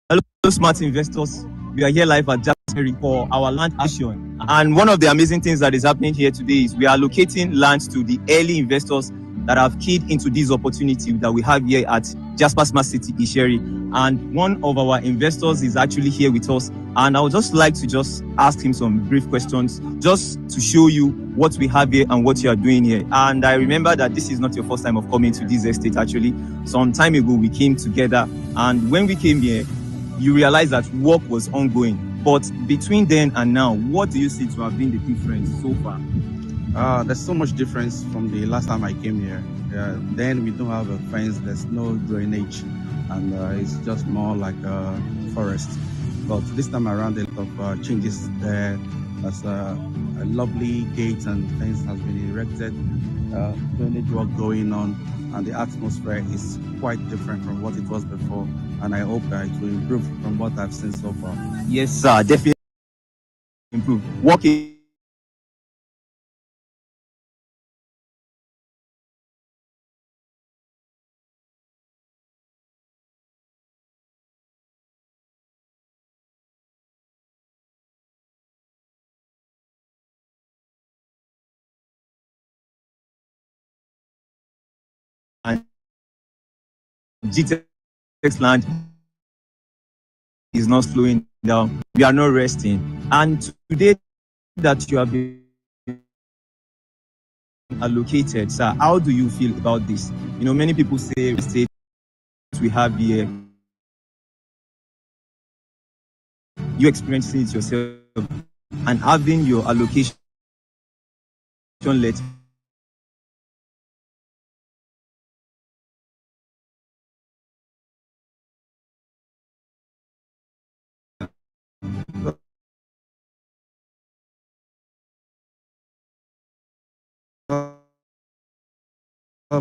Hello, smart investors. We are here live at Jasper for our land action. And one of the amazing things that is happening here today is we are allocating land to the early investors that have keyed into this opportunity that we have here at Jasper Smart City Isheri. And one of our investors is actually here with us. And I would just like to just ask him some brief questions just to show you what we have here and what you are doing here. And I remember that this is not your first time of coming to this estate actually. Some time ago we came together, and when we came here, you realize that work was ongoing. But between then and now, what do you see to have been the difference so far? There's so much difference from the last time I came here. Then we don't have a fence, there's no drainage, and it's just more like a forest. But this time around, a lot of changes there. There's a lovely gate and fence has been erected, drainage work going on, and the atmosphere is quite different from what it was before. And I hope that it will improve from what I've seen so far. Yes, sir, definitely improve. Working. And GTX land is not slowing down. We are not resting. And today that you have been allocated, sir, how do you feel about this? You know, many people say we have here. You experiencing it yourself and having your allocation letter.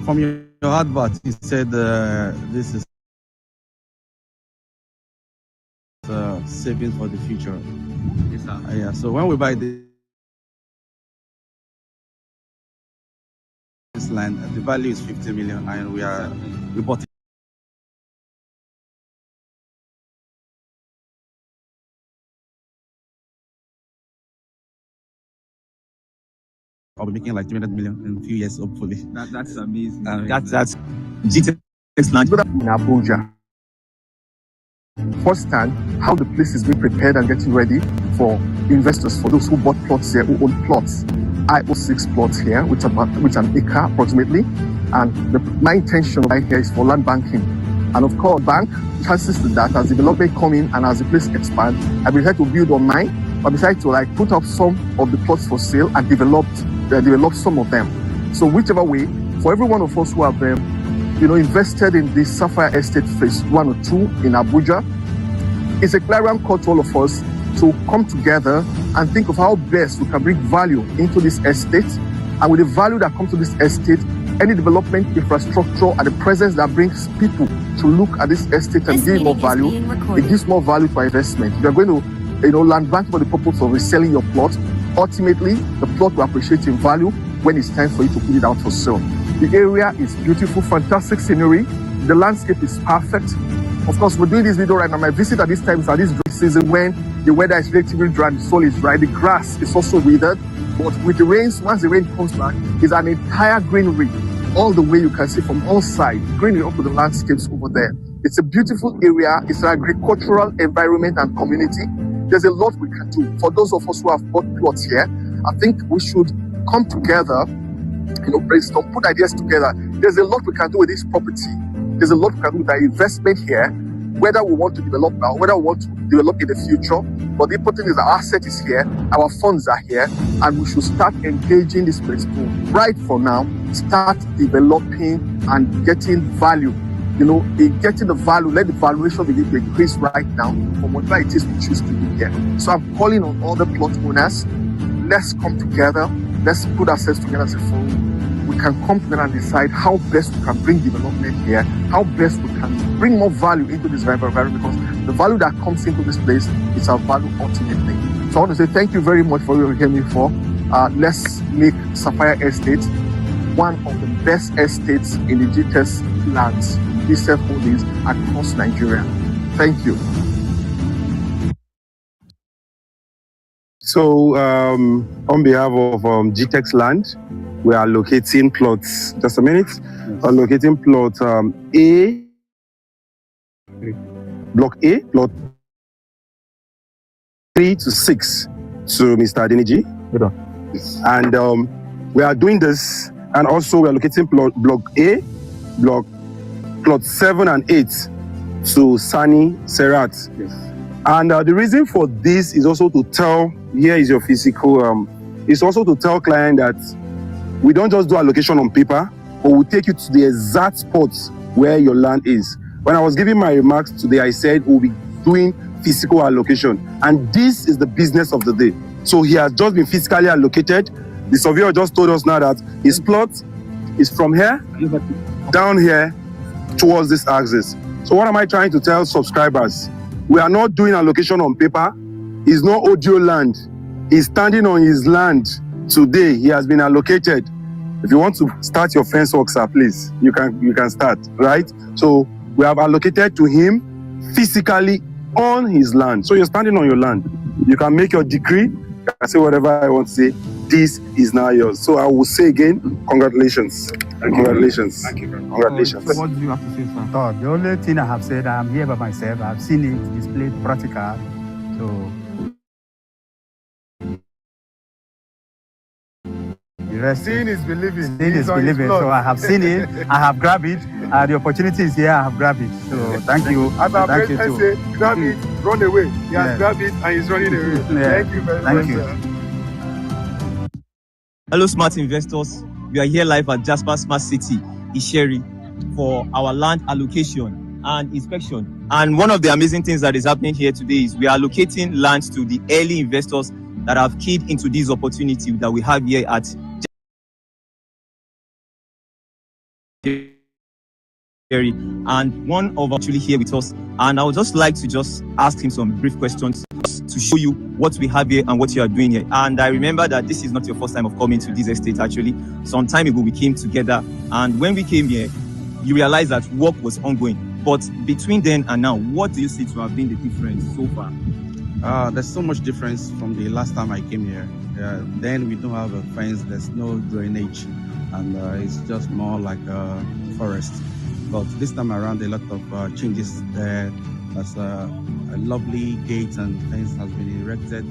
From your advert, you said this is savings for the future. Yes, sir. Yeah. So when we buy this land, the value is 50 million, and we bought it. I'll be making like 300 million in a few years, hopefully. That's amazing. That's GTX land in Abuja. Firsthand, how the place is being prepared and getting ready for investors, for those who bought plots here, who own plots. I own 6 plots here, which an acre approximately. And my intention right here is for land banking. And of course, bank chances to that as development come in and as the place expands, I decide to build on mine, but decide to like put up some of the plots for sale and develop some of them. So whichever way, for every one of us who have invested in this Sapphire Estate Phase 1 or 2 in Abuja, it's a clarion call to all of us to come together and think of how best we can bring value into this estate. And with the value that comes to this estate, any development, infrastructure, and the presence that brings people to look at this estate and give more value, it gives more value to our investment. If you're going to land bank for the purpose of reselling your plot, ultimately the plot will appreciate in value when it's time for you to put it out for sale. The area is beautiful, fantastic scenery. The landscape is perfect. Of course, we're doing this video right now. My visit at this time is at this dry season when the weather is relatively dry and the soil is dry. The grass is also withered. But with the rains, once the rain comes back, it's an entire greenery. All the way you can see from all sides, greenery up to the landscapes over there. It's a beautiful area. It's an agricultural environment and community. There's a lot we can do. For those of us who have bought plots here, I think we should come together, brainstorm, put ideas together. There's a lot we can do with this property. There's a lot we can do with our investment here, whether we want to develop now, whether we want to develop in the future. But the important is our asset is here, our funds are here, and we should start engaging this principle right from now, start developing and getting value. In getting the value, let the valuation begin to increase right now from whatever it is we choose to do here. So I'm calling on all the plot owners, let's come together, let's put ourselves together as a forum. We can come together and decide how best we can bring development here, how best we can bring more value into this environment, because the value that comes into this place is our value ultimately. So I want to say thank you very much for what you came here for. Let's make Sapphire Estate one of the best estates in the GTS lands, these holdings across Nigeria. Thank you. So, on behalf of GTEX Land, we are locating plots. Just a minute. We're locating plot A, block A, plot 3 to 6 to Mr. Adeniji. And we are doing this, and also we are locating block A, plot 7 and 8 to Sani Serat. And the reason for this is also to tell, here is your physical, it's also to tell client that we don't just do allocation on paper, but we'll take you to the exact spot where your land is. When I was giving my remarks today, I said we'll be doing physical allocation, and this is the business of the day. So he has just been physically allocated. The surveyor just told us now that his plot is from here down here towards this axis. So what am I trying to tell subscribers? We are not doing allocation on paper. It's no audio land. He's standing on his land today. He has been allocated. If you want to start your fence work, sir, please, you can start, right? So we have allocated to him physically on his land. So you're standing on your land. You can make your decree. You can say whatever I want to say. This is now yours. So I will say again, congratulations. Congratulations. Thank you very much. Congratulations. What do you have to say, sir? So the only thing I have said, I'm here by myself. I've seen it displayed practical. So the rest Seeing is believing. seeing is believing. So I have seen it. I have grabbed it. The opportunity is here. I have grabbed it. So thank you. As our Thank you president too. say, grab it, run away. He Yeah. has grabbed it and he's running away. Yeah. Thank you very Thank much, you. sir. Hello, smart investors. We are here live at Jasper Smart City, Isheri, for our land allocation and inspection. And one of the amazing things that is happening here today is we are allocating land to the early investors that have keyed into this opportunity that we have here at Isheri. And one of actually here with us. And I would just like to just ask him some brief questions to show you what we have here and what you are doing here. And I remember that this is not your first time of coming to this estate. Actually, some time ago we came together, and when we came here, you realized that work was ongoing. But between then and now, what do you see to have been the difference so far? There's so much difference from the last time I came here. Then we don't have a fence, there's no drainage, and it's just more like a forest. But this time around, a lot of changes there. There's a lovely gate and things has been erected,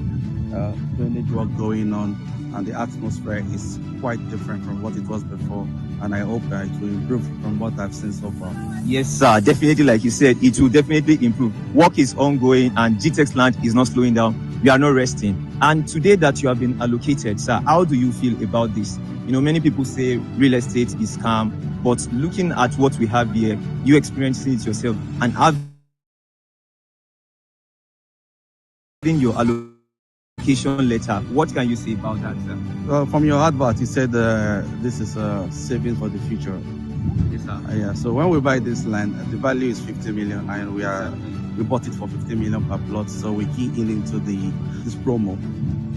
drainage work going on, and the atmosphere is quite different from what it was before. And I hope that it will improve from what I've seen so far. Yes, sir. Definitely, like you said, it will definitely improve. Work is ongoing, and GTEX Land is not slowing down. We are not resting. And today that you have been allocated, sir, how do you feel about this? You know, many people say real estate is calm, but looking at what we have here, you experiencing it yourself and having your allocation letter, what can you say about that, sir? From your advert, you said this is a saving for the future. Yes, sir. Yeah. So when we buy this land, the value is 50 million, and we bought it for 50 million per plot. So we key in into this promo,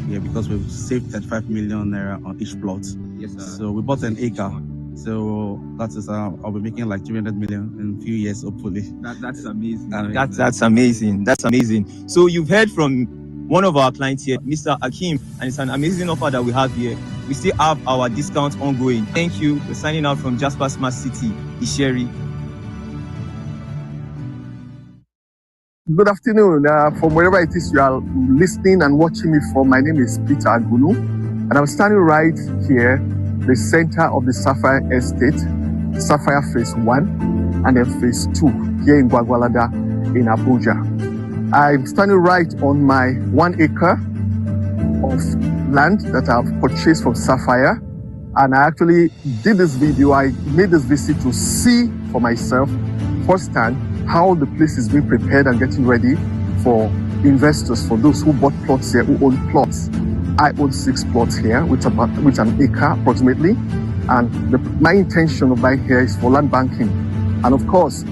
yeah, because we've saved 35 million naira on each plot. Yes, sir. So we bought an acre. So that is I'll be making like 300 million in a few years, hopefully. That's amazing. I mean, That's amazing. That's amazing. So you've heard from one of our clients here, Mr. Akim, and it's an amazing offer that we have here. We still have our discount ongoing. Thank you. We're signing out from Jasper Smart City, Isheri. Good afternoon. From wherever it is you are listening and watching me from, my name is Peter Agunu, and I'm standing right here, the center of the Sapphire Estate, Sapphire Phase 1 and then Phase 2 here in Gwagwalada in Abuja. I'm standing right on my 1 acre of land that I've purchased from Sapphire, and I actually did this video. I made this visit to see for myself firsthand how the place is being prepared and getting ready for investors, for those who bought plots here, who own plots. I own 6 plots here, which an acre approximately, and my intention of buying here is for land banking. And of course,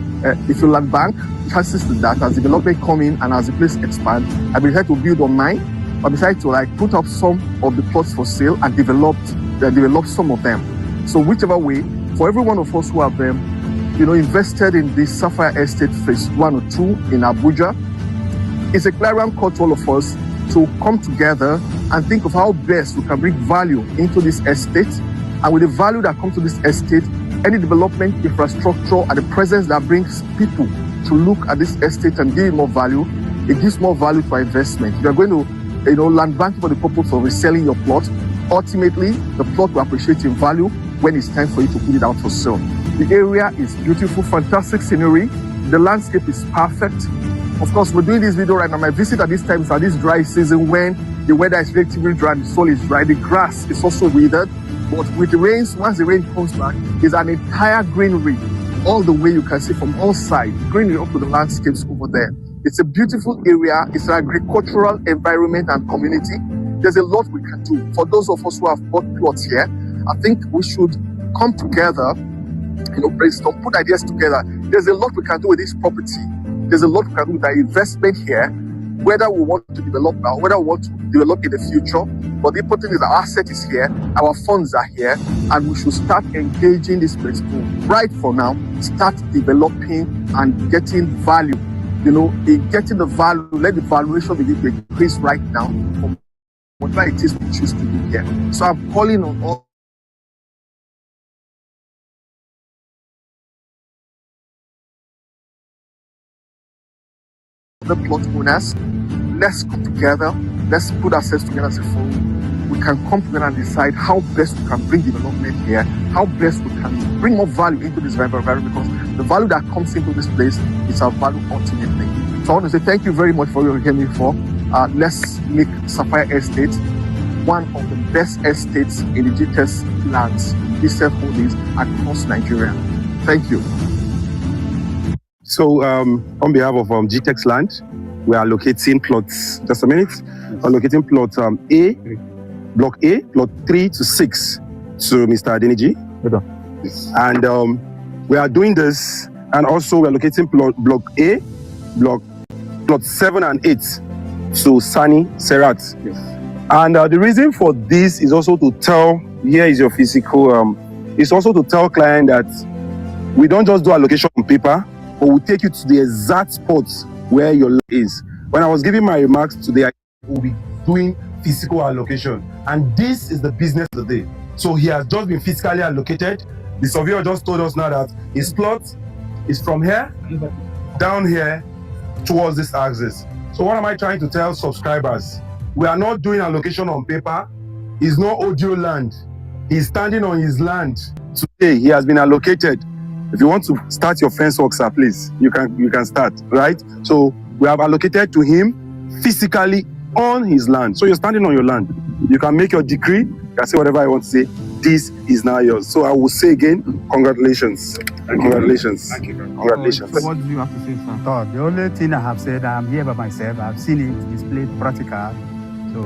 if you land bank, chances to that as development come in and as the place expand, I decide to build on mine, or decide to put up some of the plots for sale and develop some of them. So whichever way, for every one of us who have invested in this Sapphire Estate Phase 1 or 2 in Abuja, it's a clarion call to all of us to come together and think of how best we can bring value into this estate. And with the value that comes to this estate, any development, infrastructure, and the presence that brings people to look at this estate and give it more value, it gives more value to our investment. You are going to, land banking for the purpose of reselling your plot. Ultimately, the plot will appreciate in value when it's time for you to put it out for sale. The area is beautiful, fantastic scenery. The landscape is perfect. Of course, we're doing this video right now. My visit at this time is at this dry season when the weather is relatively dry, the soil is dry, the grass is also withered. But with the rains, once the rain comes back, there's an entire greenery all the way you can see from all sides, greenery up to the landscapes over there. It's a beautiful area. It's an agricultural environment and community. There's a lot we can do. For those of us who have bought plots here, I think we should come together, brainstorm, put ideas together. There's a lot we can do with this property. There's a lot we can do with our investment here, whether we want to develop now, whether we want to develop in the future. But the important thing is our asset is here, our funds are here, and we should start engaging this principle right for now, start developing and getting value. In getting the value, let the valuation begin to increase right now from whatever it is we choose to do here. So I'm calling on all the plot owners. Let's come together, let's put ourselves together as a forum. We can come together and decide how best we can bring development here, how best we can bring more value into this environment, because the value that comes into this place is our value ultimately. So I want to say thank you very much for your hearing me for. Let's make Sapphire Estate one of the best estates in the GTEx lands, GTEx holdings across Nigeria. Thank you. So on behalf of GTEx Land, we are locating plots, just a minute, we're locating plot A, block A, plot 3 to 6 to Mr. Adeniji. And we are doing this, and also we're locating block A, plot 7 and 8 to Sani Serat. Yes. And the reason for this is also to tell, here is your physical, it's also to tell client that we don't just do allocation on paper, but we'll take you to the exact spot where your land is. When I was giving my remarks today, we'll be doing physical allocation. And this is the business of the day. So he has just been physically allocated. The surveyor just told us now that his plot is from here, down here, towards this axis. So what am I trying to tell subscribers? We are not doing allocation on paper. It's no audio land. He's standing on his land. Today, he has been allocated. If you want to start your fence work, sir, please, you can start, right? So we have allocated to him physically on his land. So you're standing on your land. You can make your decree, you can say whatever I want to say. This is now yours. So I will say again, congratulations. Congratulations. Thank you very much. Congratulations. What do you have to say, sir? The only thing I have said, I'm here by myself. I've seen it displayed practical. So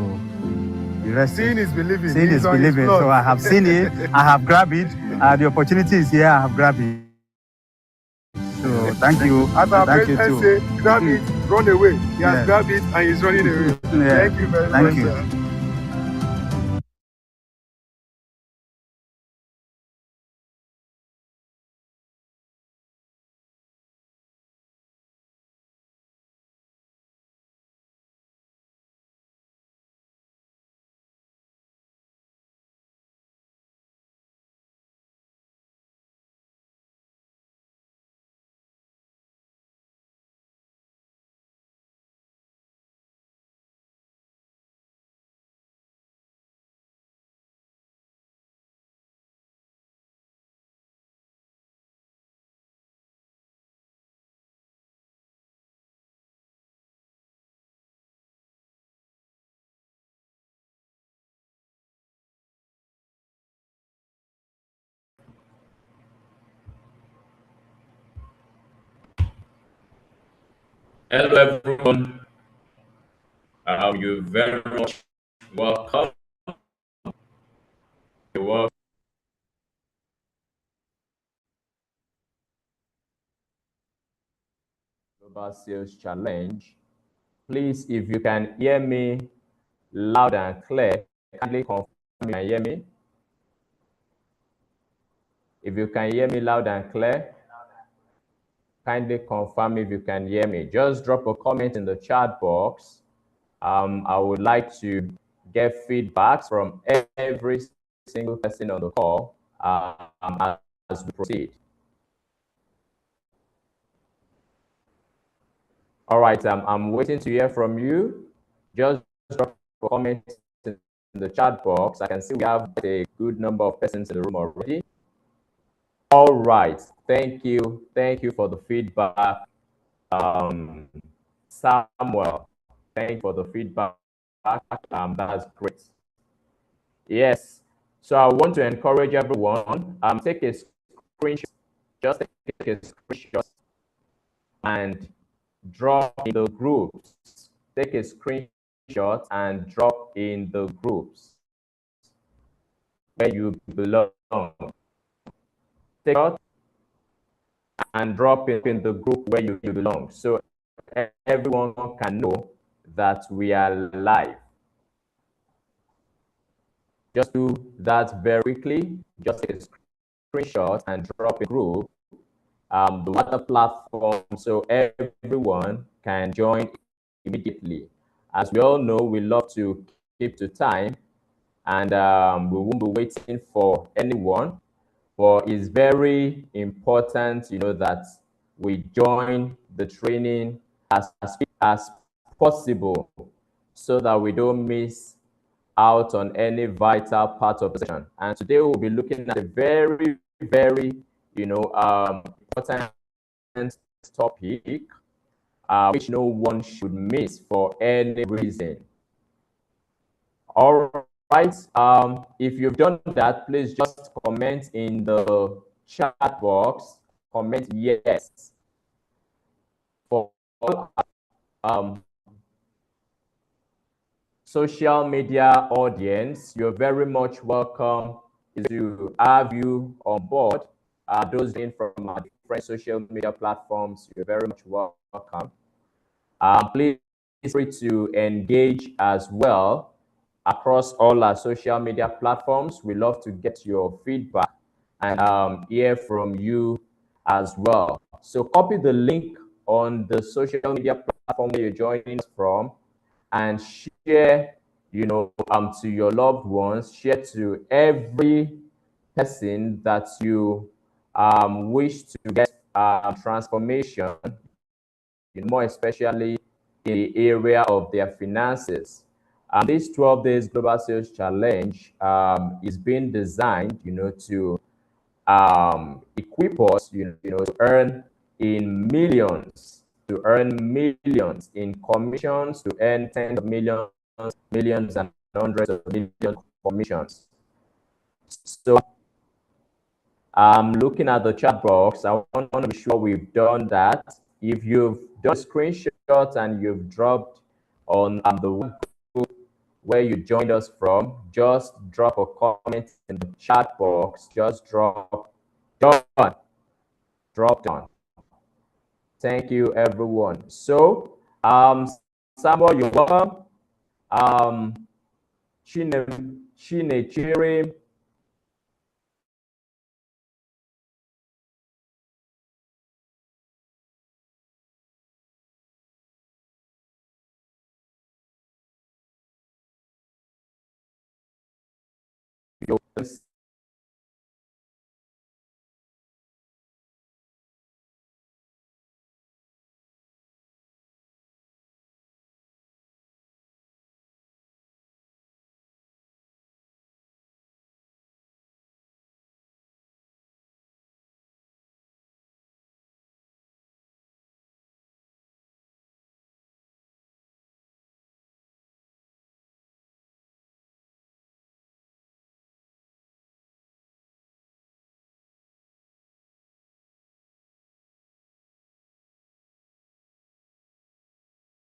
the rest Seeing is believing. Seeing is believing. So I have seen it. I have grabbed it. The opportunity is here. I have grabbed it. So thank you. As our Thank you president too. say, grab it, run away. He has Yeah. grabbed it and he's running away. Yeah. Thank you very Thank much, you. sir. Hello, everyone. You're very much welcome. Welcome. Global Sales Challenge. Please, if you can hear me loud and clear, kindly confirm you can hear me. If you can hear me loud and clear, kindly confirm if you can hear me. Just drop a comment in the chat box I would like to get feedback from every single person on the call as we proceed. All right, I'm waiting to hear from you. Just drop a comment in the chat box. I can see we have a good number of persons in the room already. All right, thank you for the feedback, Samuel. Thank you for the feedback. That's great. Yes, so I want to encourage everyone. Take a screenshot. Just take a screenshot and drop in the groups. Take a screenshot and drop in the groups where you belong. Take it and drop it in the group where you belong, so everyone can know that we are live. Just do that very quickly. Just take a screenshot and drop a group, the WhatsApp platform, so everyone can join immediately. As we all know, we love to keep to time, and we won't be waiting for anyone. But it's very important, that we join the training as quick as possible, so that we don't miss out on any vital part of the session. And today we'll be looking at a very, very, important topic, which no one should miss for any reason. All right. If you've done that, please just comment in the chat box. Comment yes. For all social media audience, you're very much welcome to have you on board. Those in from our different social media platforms, you're very much welcome. Please feel free to engage as well across all our social media platforms. We love to get your feedback and hear from you as well. So copy the link on the social media platform where you're joining us from, and share, to your loved ones. Share to every person that you wish to get transformation, more especially in the area of their finances. This 12 days Global Sales Challenge is being designed, to equip us, to earn in millions, in commissions, to earn tens of millions, millions and hundreds of millions commissions. So I'm looking at the chat box. I want to be sure we've done that. If you've done screenshots and you've dropped on the group where you joined us from, just drop a comment in the chat box. Just drop down. Thank you, everyone. So, Samuel, you're welcome. Chinechiri,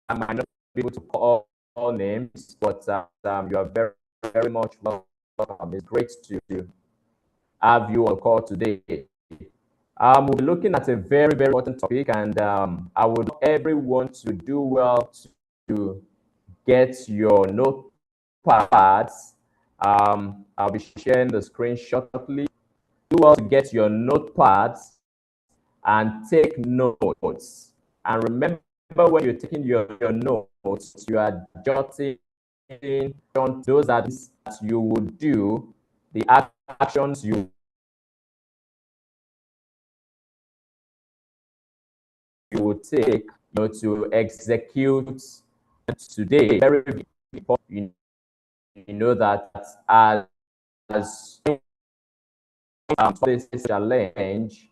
I might not be able to call all names, but you are very, very much welcome. It's great to have you on call today. We'll be looking at a very, very important topic, and I would want everyone to do well to get your notepads. I'll be sharing the screen shortly. Do well to get your notepads and take notes. And remember when you're taking your notes, you are jotting on those are things that you would do, the actions you would take, to execute today. Very important, that as this challenge,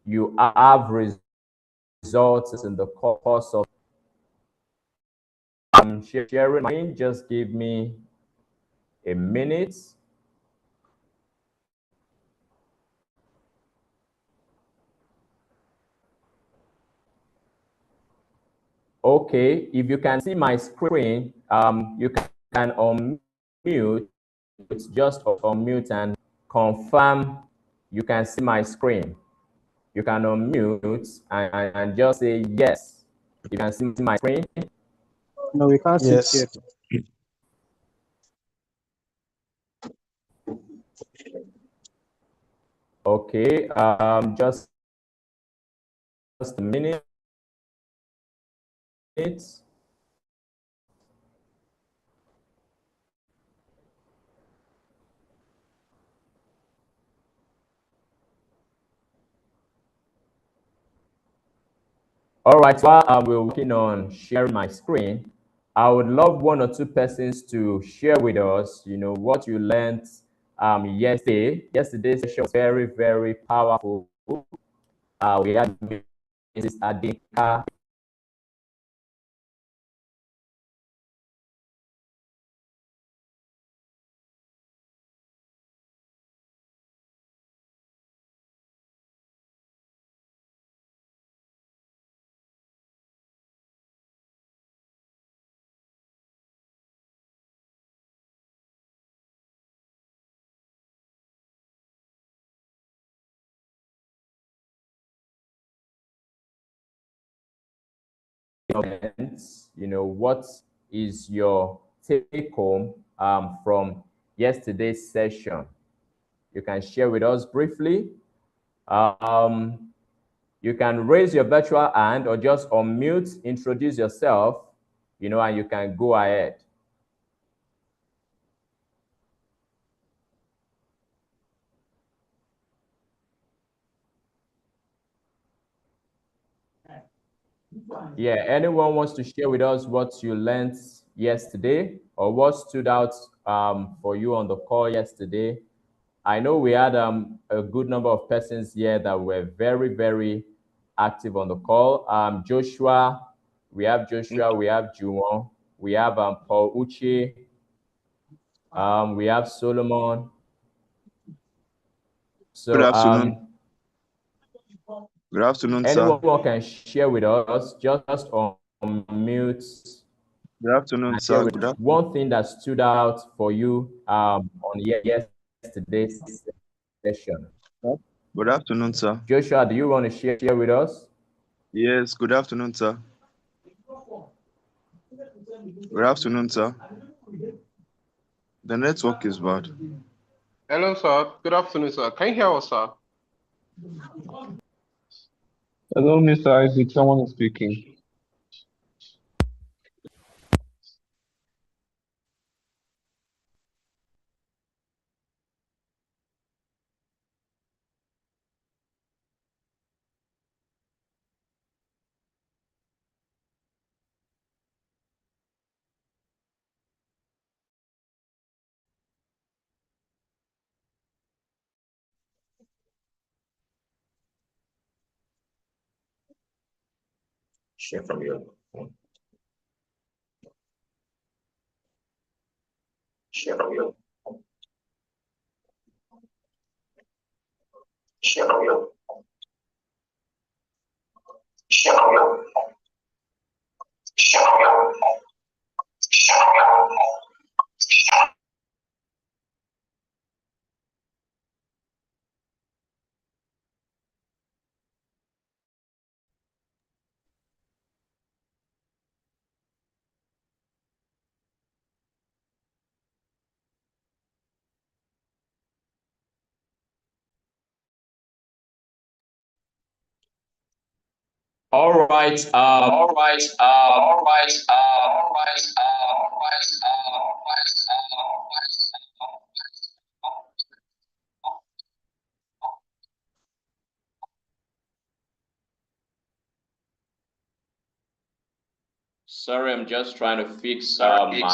you have results in the course of sharing. Mine, just give me a minute. Okay, if you can see my screen, you can unmute, just unmute and confirm you can see my screen. You can unmute and just say yes. You can see my screen. No, we can't see Yes. it yet. Okay, just a minute. All right, while we're working on sharing my screen, I would love one or two persons to share with us, what you learned yesterday. Yesterday's session was very, very powerful. We had Mrs. Adinka. What is your take home from yesterday's session? You can share with us briefly. You can raise your virtual hand or just unmute, introduce yourself, and you can go ahead. Yeah, anyone wants to share with us what you learned yesterday or what stood out for you on the call yesterday? I know we had a good number of persons here that were very, very active on the call. Joshua, we have Juwon, we have Paul Uche, we have Solomon. So, Good afternoon. Good afternoon, sir. anyone can share with us, just unmute. Good afternoon, sir. Good afternoon. One thing that stood out for you on yesterday's session. Good afternoon, sir. Joshua, do you want to share with us? Yes, good afternoon, sir. Good afternoon, sir. The network is bad. Hello, sir. Good afternoon, sir. Can you hear us, sir? Hello, Mr. Isaac. Someone is speaking. Share from your phone. Share from your phone. Share from your phone. Share from your phone. Share from your phone. Share from your phone. All right. Sorry, I'm just trying to fix my audio.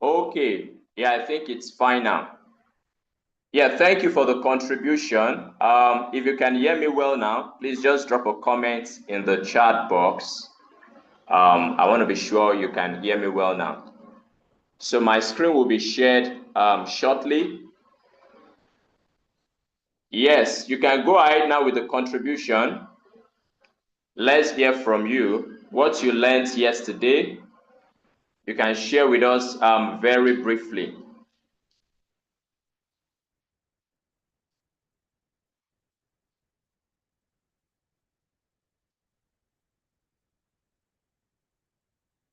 Okay, yeah, I think it's fine now. Yeah, thank you for the contribution. If you can hear me well now, please just drop a comment in the chat box. I want to be sure you can hear me well now. So my screen will be shared shortly. Yes, you can go ahead now with the contribution. Let's hear from you what you learned yesterday. You can share with us very briefly.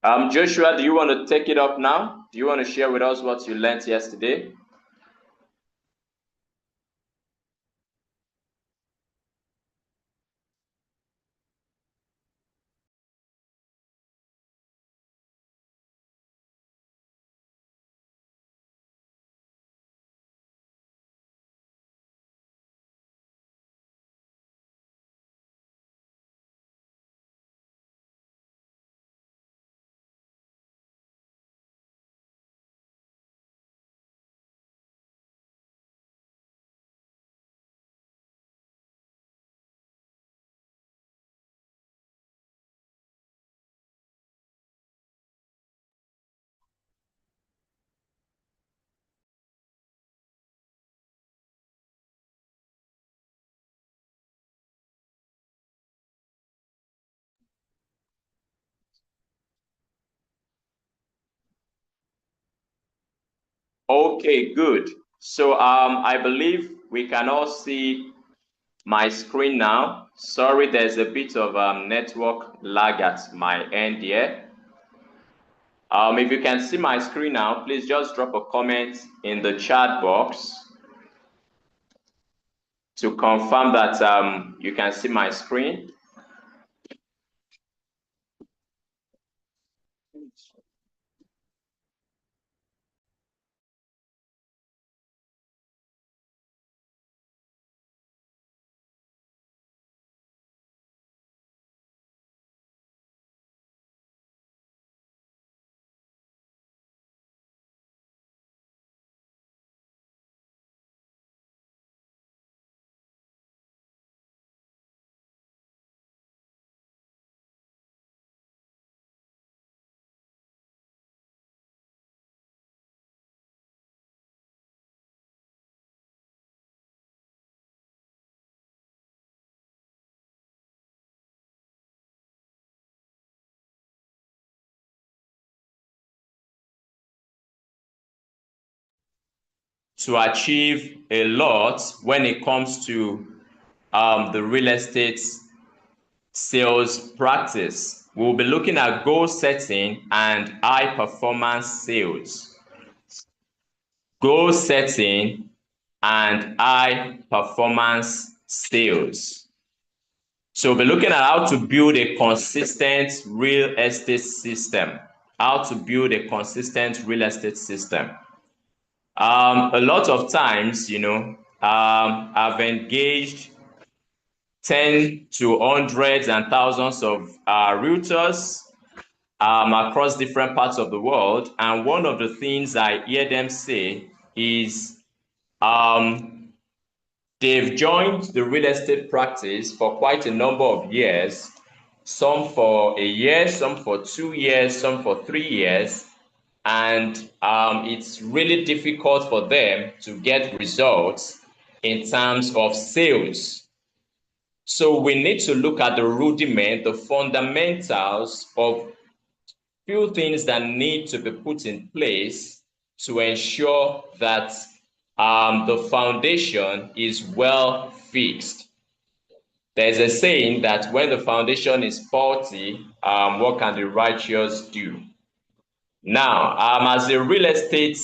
Joshua, do you want to take it up now? Do you want to share with us what you learned yesterday? Okay, good. So I believe we can all see my screen now. Sorry, there's a bit of network lag at my end here. If you can see my screen now, please just drop a comment in the chat box to confirm that you can see my screen. To achieve a lot when it comes to the real estate sales practice. We'll be looking at goal setting and high performance sales. Goal setting and high performance sales. So we'll be looking at how to build a consistent real estate system. How to build a consistent real estate system. A lot of times, I've engaged 10 to hundreds and thousands of realtors across different parts of the world. And one of the things I hear them say is they've joined the real estate practice for quite a number of years, some for a year, some for 2 years, some for 3 years. And it's really difficult for them to get results in terms of sales. So we need to look at the rudiment, the fundamentals of few things that need to be put in place to ensure that the foundation is well fixed. There's a saying that when the foundation is faulty, what can the righteous do? Now, as a real estate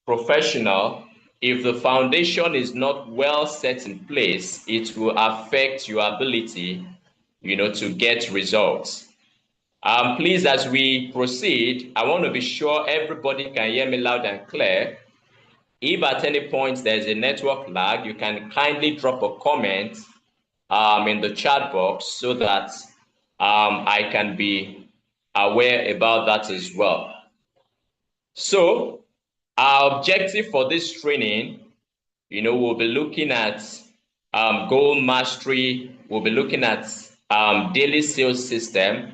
professional, if the foundation is not well set in place, it will affect your ability, to get results. Please, as we proceed, I want to be sure everybody can hear me loud and clear. If at any point there's a network lag, you can kindly drop a comment in the chat box so that I can be aware about that as well. So our objective for this training, we'll be looking at goal mastery, we'll be looking at daily sales system,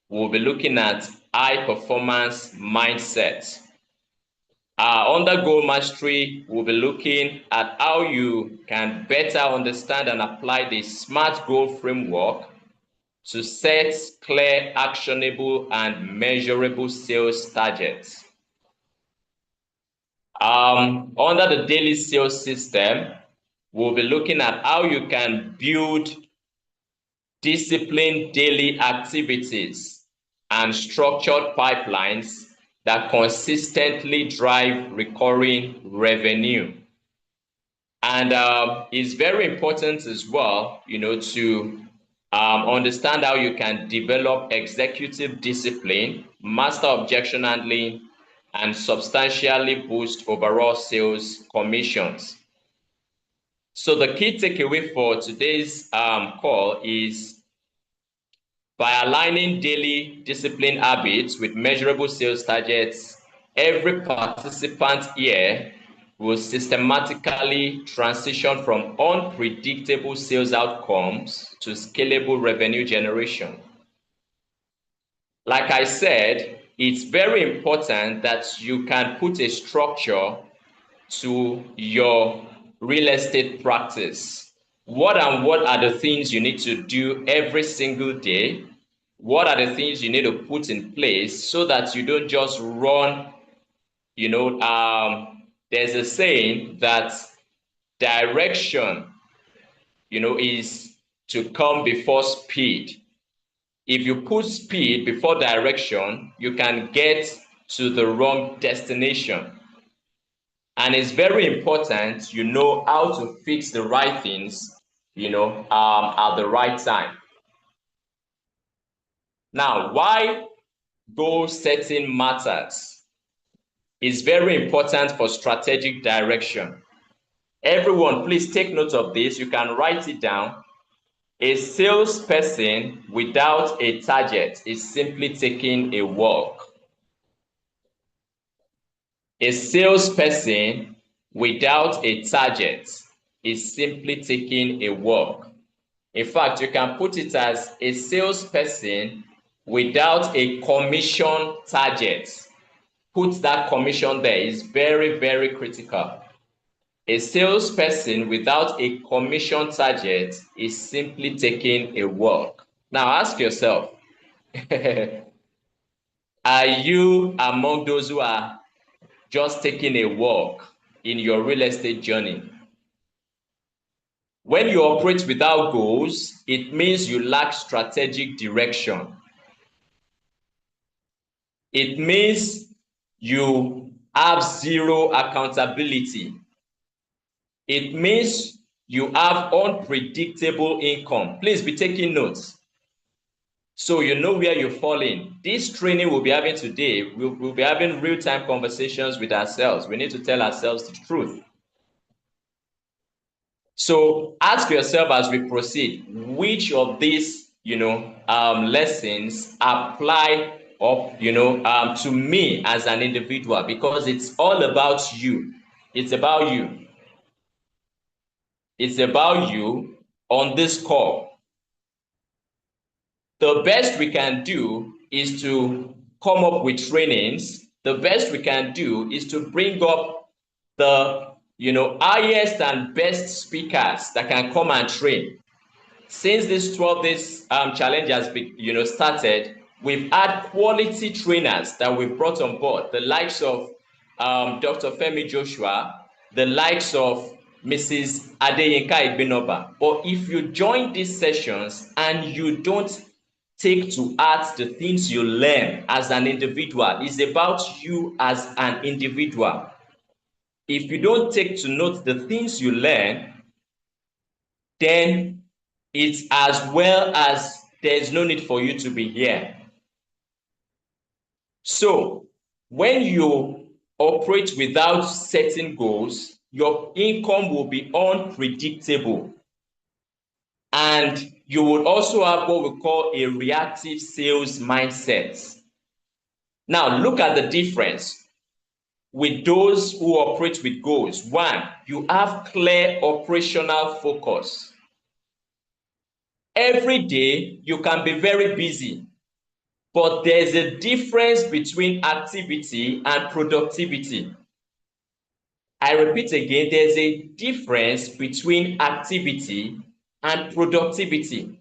we'll be looking at high performance mindset. Under goal mastery, we'll be looking at how you can better understand and apply the SMART goal framework to set clear, actionable, and measurable sales targets. Under the daily sales system, we'll be looking at how you can build disciplined daily activities and structured pipelines that consistently drive recurring revenue. And it's very important as well, to understand how you can develop executive discipline, master objection handling, and substantially boost overall sales commissions. So the key takeaway for today's call is, by aligning daily discipline habits with measurable sales targets, every participant here will systematically transition from unpredictable sales outcomes to scalable revenue generation. Like I said, it's very important that you can put a structure to your real estate practice. What are the things you need to do every single day? What are the things you need to put in place so that you don't just run, there's a saying that direction, is to come before speed. If you put speed before direction, you can get to the wrong destination. And it's very important you know how to fix the right things, at the right time. Now, why goal setting matters is very important for strategic direction. Everyone, please take note of this. You can write it down. A salesperson without a target is simply taking a walk. A salesperson without a target is simply taking a walk. In fact, you can put it as a salesperson without a commission target. Put that commission there. It's very, very critical. A salesperson without a commission target is simply taking a walk. Now ask yourself, are you among those who are just taking a walk in your real estate journey? When you operate without goals, it means you lack strategic direction. It means you have zero accountability. It means you have unpredictable income. Please be taking notes so you know where you fall in. This training we'll be having today, we'll be having real-time conversations with ourselves. We need to tell ourselves the truth. So ask yourself as we proceed, which of these, lessons apply to me as an individual, because it's all about you. It's about you. It's about you on this call. The best we can do is to come up with trainings. The best we can do is to bring up the highest and best speakers that can come and train. Since this 12 days challenge has been started, we've had quality trainers that we've brought on board, the likes of Dr. Femi Joshua, the likes of Mrs. Adeyinka Igbinoba. But if you join these sessions and you don't take to heart the things you learn as an individual. It's about you as an individual. If you don't take to note the things you learn, then it's as well as there's no need for you to be here. So when you operate without setting goals, your income will be unpredictable. And you would also have what we call a reactive sales mindset. Now, look at the difference with those who operate with goals. One, you have clear operational focus. Every day, you can be very busy, but there's a difference between activity and productivity. I repeat again, there's a difference between activity and productivity.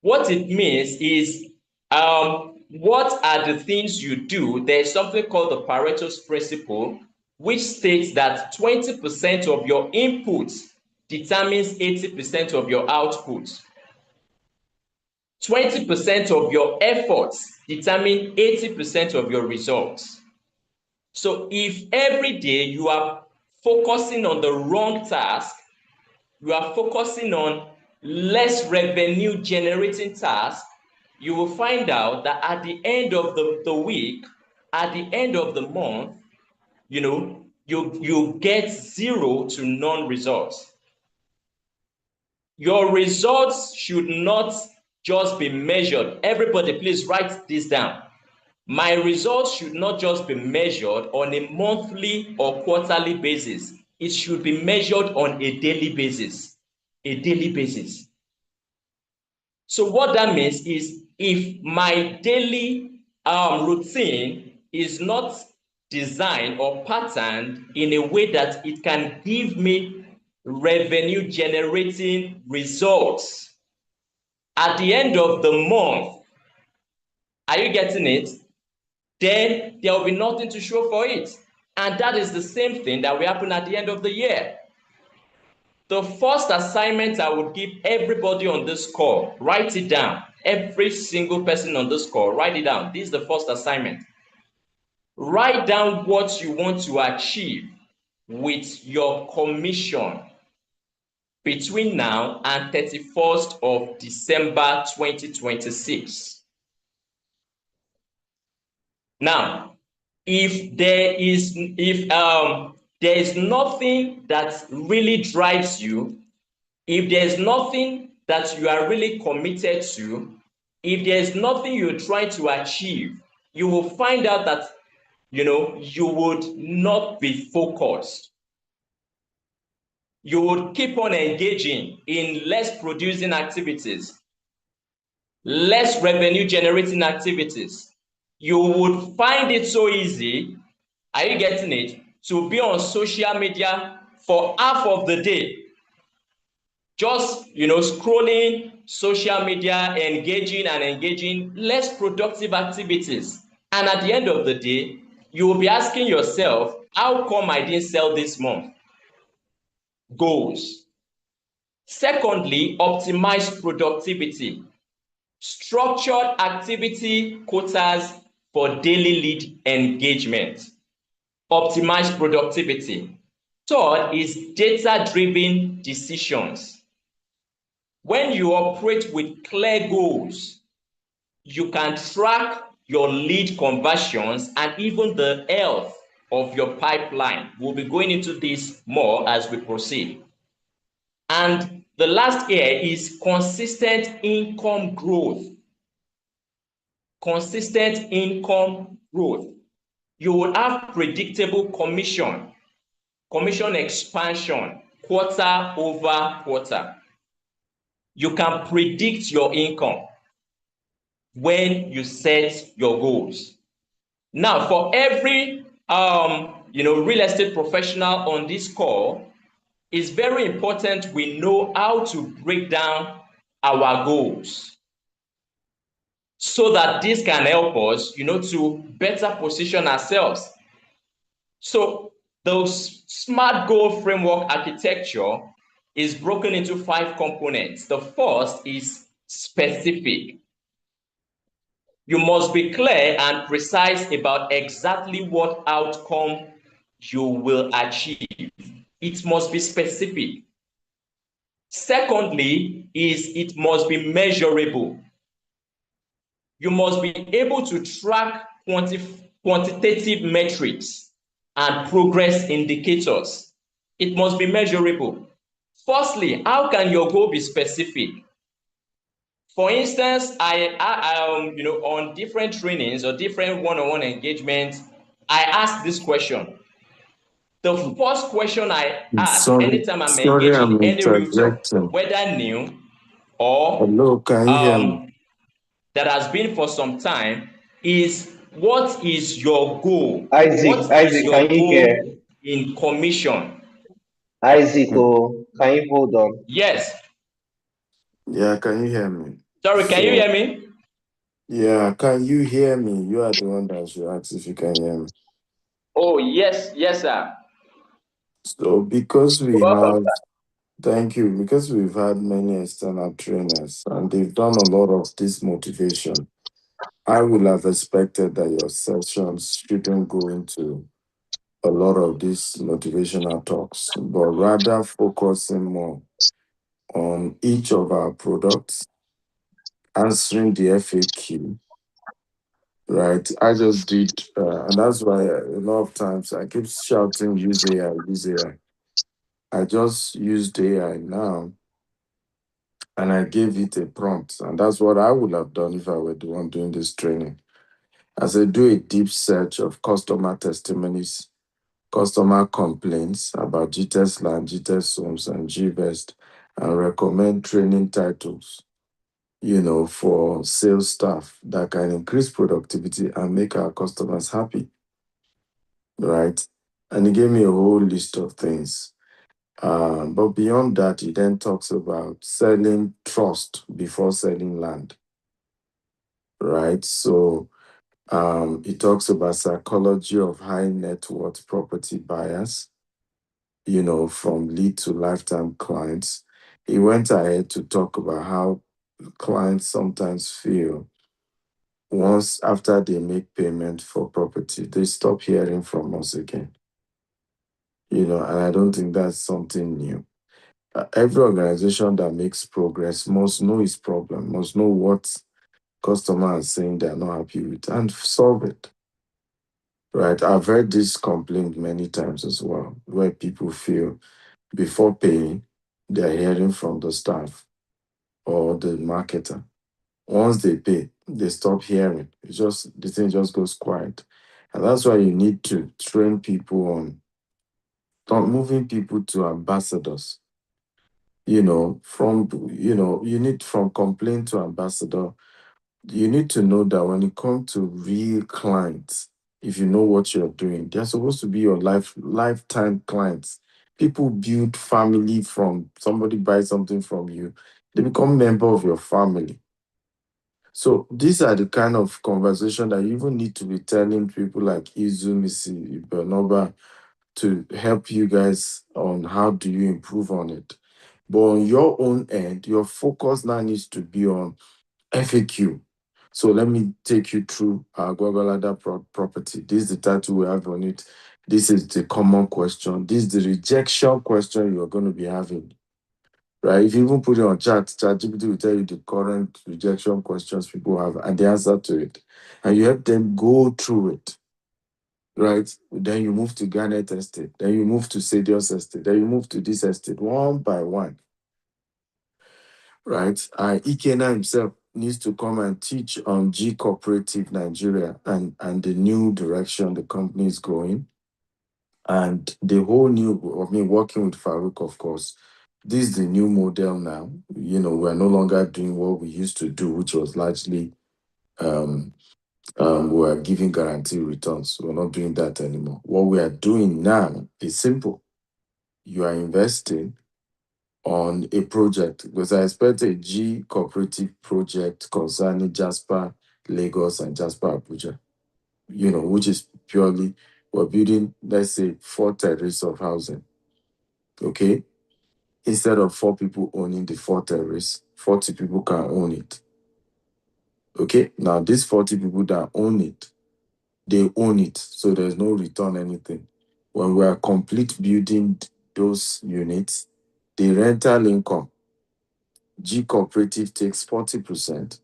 What it means is, what are the things you do? There's something called the Pareto's principle, which states that 20% of your input determines 80% of your output. 20% of your efforts determine 80% of your results. So if every day you are focusing on the wrong task, you are focusing on less revenue generating tasks, you will find out that at the end of the week, at the end of the month, you get 0 to none results. Your results should not just be measured. Everybody, please write this down. My results should not just be measured on a monthly or quarterly basis. It should be measured on a daily basis. A daily basis. So what that means is, if my daily routine is not designed or patterned in a way that it can give me revenue generating results at the end of the month, are you getting it? Then there will be nothing to show for it. And that is the same thing that will happen at the end of the year. The first assignment I would give everybody on this call, write it down. Every single person on this call, write it down. This is the first assignment. Write down what you want to achieve with your commission between now and 31st of December 2026. Now, if there is nothing that really drives you, if there's nothing that you are really committed to, if there's nothing you're trying to achieve, you will find out that you would not be focused. You would keep on engaging in less producing activities, less revenue generating activities. You would find it so easy, are you getting it, to be on social media for half of the day. Just, scrolling social media, engaging, less productive activities. And at the end of the day, you will be asking yourself, how come I didn't sell this month? Goals. Secondly, optimize productivity. Structured activity quotas for daily lead engagement. Optimize productivity. Third is data-driven decisions. When you operate with clear goals, you can track your lead conversions and even the health of your pipeline. We'll be going into this more as we proceed. And the last here is consistent income growth. Consistent income growth. You will have predictable commission expansion, quarter over quarter. You can predict your income when you set your goals. Now, for every real estate professional on this call, it's very important we know how to break down our goals so that this can help us, to better position ourselves. So the SMART goal framework architecture is broken into 5 components. The first is specific. You must be clear and precise about exactly what outcome you will achieve. It must be specific. Secondly, it must be measurable. You must be able to track quantitative metrics and progress indicators. It must be measurable. Firstly, how can your goal be specific? For instance, on different trainings or different one-on-one engagements, I ask this question. The first question I ask anytime I'm engaging any realtor, whether new or that has been for some time, is what is your goal? Isaac, What is your can you goal hear? in commission? Isaac, can you hold on? Yes. Yeah, can you hear me? Sorry, can you hear me? Yeah, can you hear me? You are the one that should ask if you can hear me. Oh, yes, sir. So because we have, thank you, because we've had many external trainers and they've done a lot of this motivation, I would have expected that your sessions shouldn't go into a lot of these motivational talks, but rather focusing more on each of our products, answering the FAQ, right? I just did, and that's why a lot of times I keep shouting, use AI, use AI. I just used AI now and I gave it a prompt. And that's what I would have done if I were the one doing this training. As I do a deep search of customer testimonies, customer complaints about GTS Land, GTS Homes, and GVest, and recommend training titles, for sales staff that can increase productivity and make our customers happy, right? And he gave me a whole list of things. But beyond that, he then talks about selling trust before selling land, right? So he talks about psychology of high net worth property buyers, from lead to lifetime clients. He went ahead to talk about how clients sometimes feel once after they make payment for property, they stop hearing from us again. And I don't think that's something new. Every organization that makes progress must know its problem, must know what customers are saying they're not happy with and solve it. Right? I've heard this complaint many times as well, where people feel before paying, they're hearing from the staff or the marketer. Once they pay, they stop hearing. The thing just goes quiet. And that's why you need to train people on moving people to ambassadors. You need from complaint to ambassador. You need to know that when it comes to real clients, if you know what you're doing, they're supposed to be your lifetime clients. People build family from somebody buys something from you. They become member of your family. So these are the kind of conversation that you even need to be telling people like Izu, Missy, Benoba to help you guys on how do you improve on it. But on your own end, your focus now needs to be on FAQ. So let me take you through our Gwagwalada property. This is the title we have on it. This is the common question. This is the rejection question you're going to be having. Right? If you even put it on ChatGPT will tell you the current rejection questions people have and the answer to it. And you help them go through it. Right? Then you move to Garnet Estate. Then you move to Sadios Estate. Then you move to this estate one by one. Right? Ikena himself needs to come and teach on G Cooperative Nigeria and the new direction the company is going. And the whole new, working with Farouk, of course, this is the new model now. We're no longer doing what we used to do, which was largely we're giving guarantee returns. We're not doing that anymore. What we are doing now is simple. You are investing on a project, because I expect a G cooperative project concerning Jasper, Lagos, and Jasper, Abuja, which is purely, we're building, let's say, 4 terraces of housing. Okay? Instead of 4 people owning the 4 terraces, 40 people can own it. Okay, now these 40 people that own it, they own it, so there's no return anything. When we are complete building those units, the rental income, G Cooperative takes 40%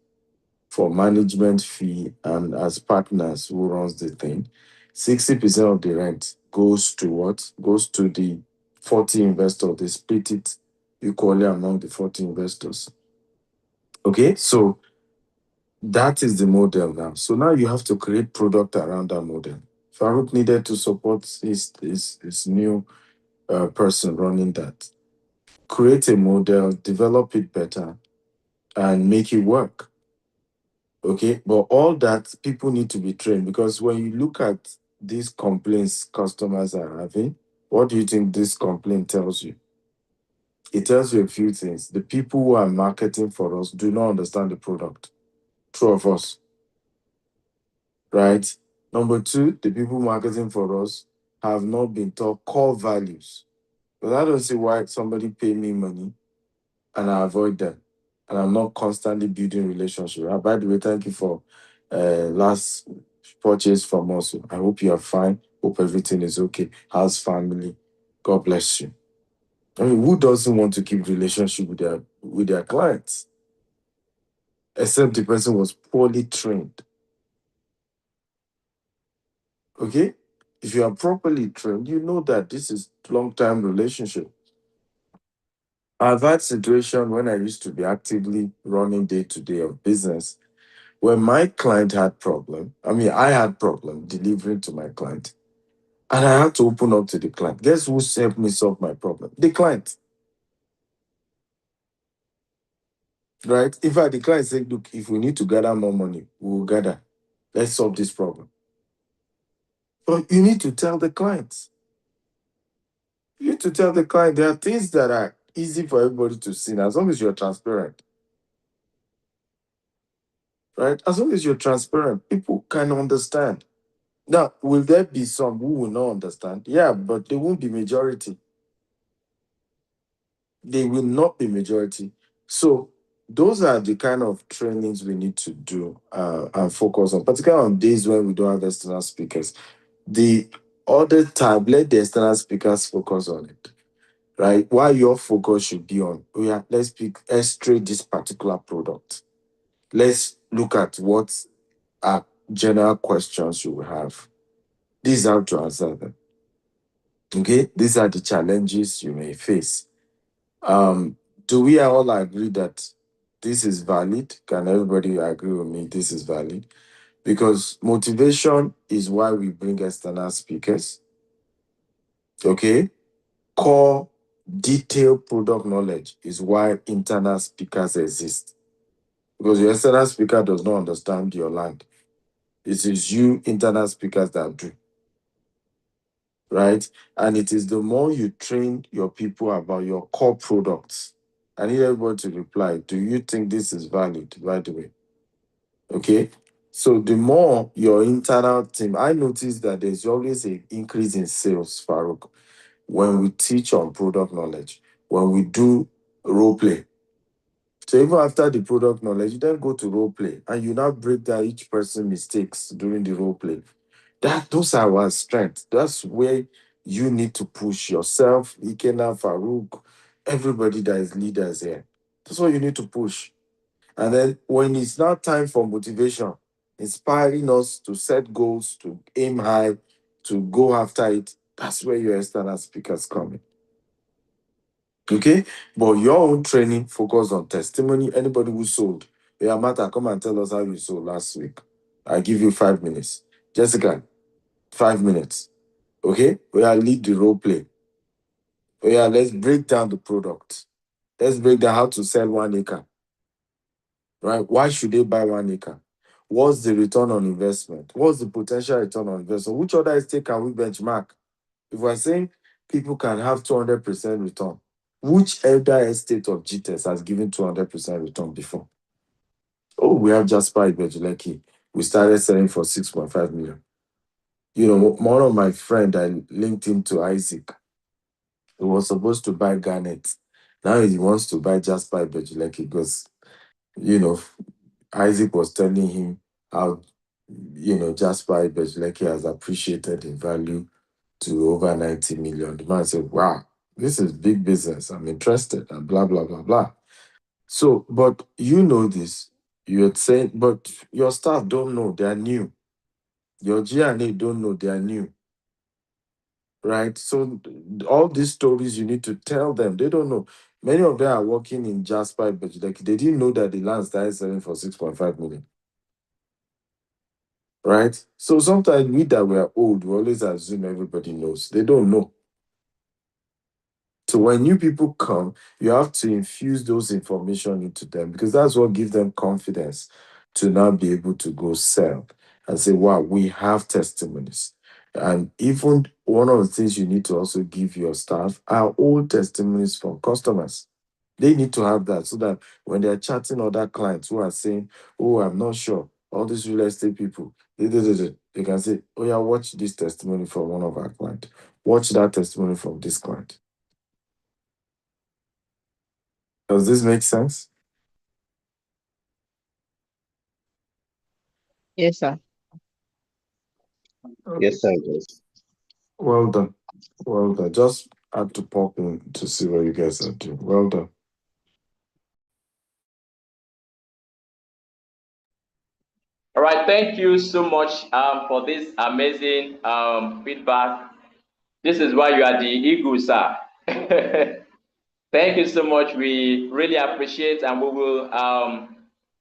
for management fee, and as partners who runs the thing, 60% of the rent goes to what? Goes to the 40 investors. They split it equally among the 40 investors. Okay, so that is the model now. So now you have to create product around that model. Farouk needed to support his new person running that. Create a model, develop it better, and make it work. Okay, but all that people need to be trained, because when you look at these complaints customers are having, what do you think this complaint tells you? It tells you a few things. The people who are marketing for us do not understand the product. True of us. Right? Number two, the people marketing for us have not been taught core values. But I don't see why somebody pay me money and I avoid them, and I'm not constantly building relationship. By the way, thank you for last purchase from us. I hope you are fine. Hope everything is okay. How's family? God bless you. I mean, who doesn't want to keep relationship with their clients? Except the person was poorly trained. Okay? If you are properly trained, you know that this is long-term relationship. I've had situation when I used to be actively running day-to-day of business, when my client had problem, I had problem delivering to my client, and I had to open up to the client. Guess who helped me solve my problem? The client. Right? In fact, the client said, look, if we need to gather more money, we will gather. Let's solve this problem. But you need to tell the client. You need to tell the client there are things that are easy for everybody to see, as long as you're transparent. Right? As long as you're transparent, people can understand. Now, will there be some who will not understand? Yeah, but they won't be majority. They will not be majority. So those are the kind of trainings we need to do and focus on, particularly on days when we don't have external speakers. The other time, let the external speakers focus on it, right? While your focus should be on, let's trade this particular product. Let's look at what are general questions you will have. This is how to answer them. Okay, these are the challenges you may face. Do we all agree that this is valid? Can everybody agree with me this is valid? Because motivation is why we bring external speakers. Okay? Core, detailed product knowledge is why internal speakers exist. Because your external speaker does not understand your land. It is you internal speakers that do. Right? And it is the more you train your people about your core products. I need everybody to reply. Do you think this is valid, by the way? Okay. So the more your internal team, I notice that there's always an increase in sales, Farouk, when we teach on product knowledge, when we do role play. So even after the product knowledge, you then go to role play and you now break down each person's mistakes during the role play. Those are our strengths. That's where you need to push yourself, Ikena, Farouk, everybody that is leaders here. That's what you need to push. And then when it's now time for motivation, inspiring us to set goals, to aim high, to go after it, that's where your external speakers come in. Okay? But your own training focus on testimony. Anybody who sold, yeah, Martha, come and tell us how you sold last week. I give you 5 minutes. Jessica, 5 minutes. Okay? We are lead the role play. Yeah, let's break down the product. Let's break down how to sell 1 acre. Right? Why should they buy 1 acre? What's the return on investment? What's the potential return on investment? Which other estate can we benchmark? If we're saying people can have 200% return, which elder estate of GTES has given 200% return before? Oh, we have Jasper Ibejuleki. We started selling for 6.5 million. You know, one of my friends, I linked him to Isaac. He was supposed to buy Garnet. Now he wants to buy Jasper Ibejuleki because, you know, Isaac was telling him how, Jasper Ibejleke has appreciated in value to over 90 million. The man said, wow, this is big business. I'm interested, and blah, blah, blah, blah. So, but you know this. You're saying, but your staff don't know, they are new. Your G&A don't know, they are new. Right? So all these stories you need to tell them. They don't know. Many of them are working in Jasper, but they didn't know that the land started selling for 6.5 million. Right? So sometimes we that we're old, we always assume everybody knows. They don't know. So when new people come, you have to infuse those information into them, because that's what gives them confidence to now be able to go sell and say, wow, we have testimonies. And even one of the things you need to also give your staff are old testimonies from customers. They need to have that, so that when they're chatting other clients who are saying, oh, I'm not sure, all these real estate people, they can say, oh yeah, watch this testimony from one of our clients. Watch that testimony from this client. Does this make sense? Yes, sir. Yes, sir, it does. Well done. Well done. Just had to pop in to see what you guys are doing. Well done. All right, thank you so much for this amazing feedback. This is why you are the eagle, sir. Thank you so much. We really appreciate, and we will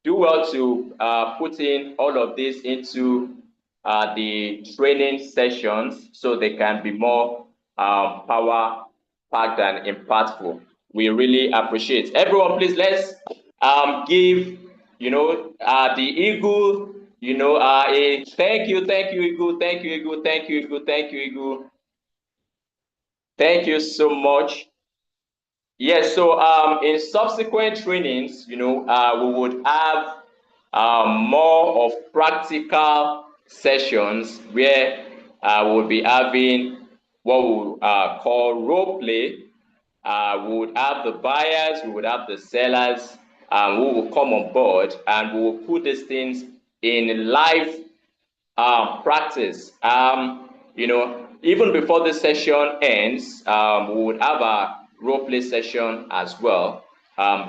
do well to put in all of this into the training sessions so they can be more power-packed and impactful. We really appreciate. Everyone, please, let's give, the eagle, a thank you, eagle, thank you, eagle, thank you, eagle, thank you, eagle. Thank you so much. Yes, so in subsequent trainings, we would have more of practical sessions where we'll be having what we call role play. We would have the buyers, we would have the sellers, who will come on board, and we will put these things in live practice. Even before the session ends, we would have a role play session as well.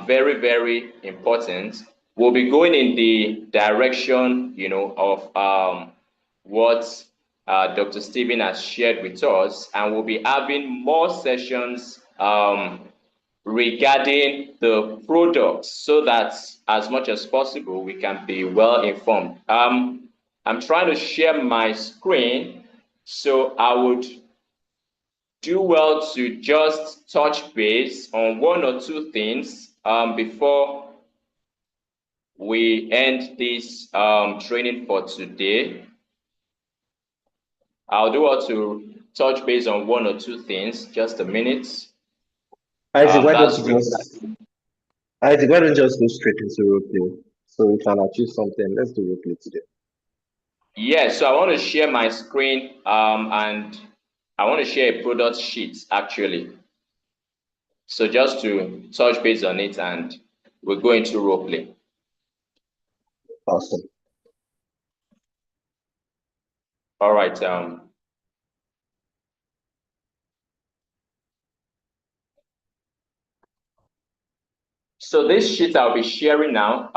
Very, very important. We'll be going in the direction, of what Dr. Stephen has shared with us, and we'll be having more sessions regarding the products, so that as much as possible we can be well informed. I'm trying to share my screen, so I would do well to just touch base on one or two things before we end this training for today. I'll do well to touch base on one or two things. Just a minute. Isaac, why don't you just go straight into roleplay so we can achieve something? Let's do roleplay today. Yeah, so I want to share my screen and I want to share a product sheet actually. So just to touch base on it, and we'll go into roleplay. Awesome. All right. So this sheet I'll be sharing now,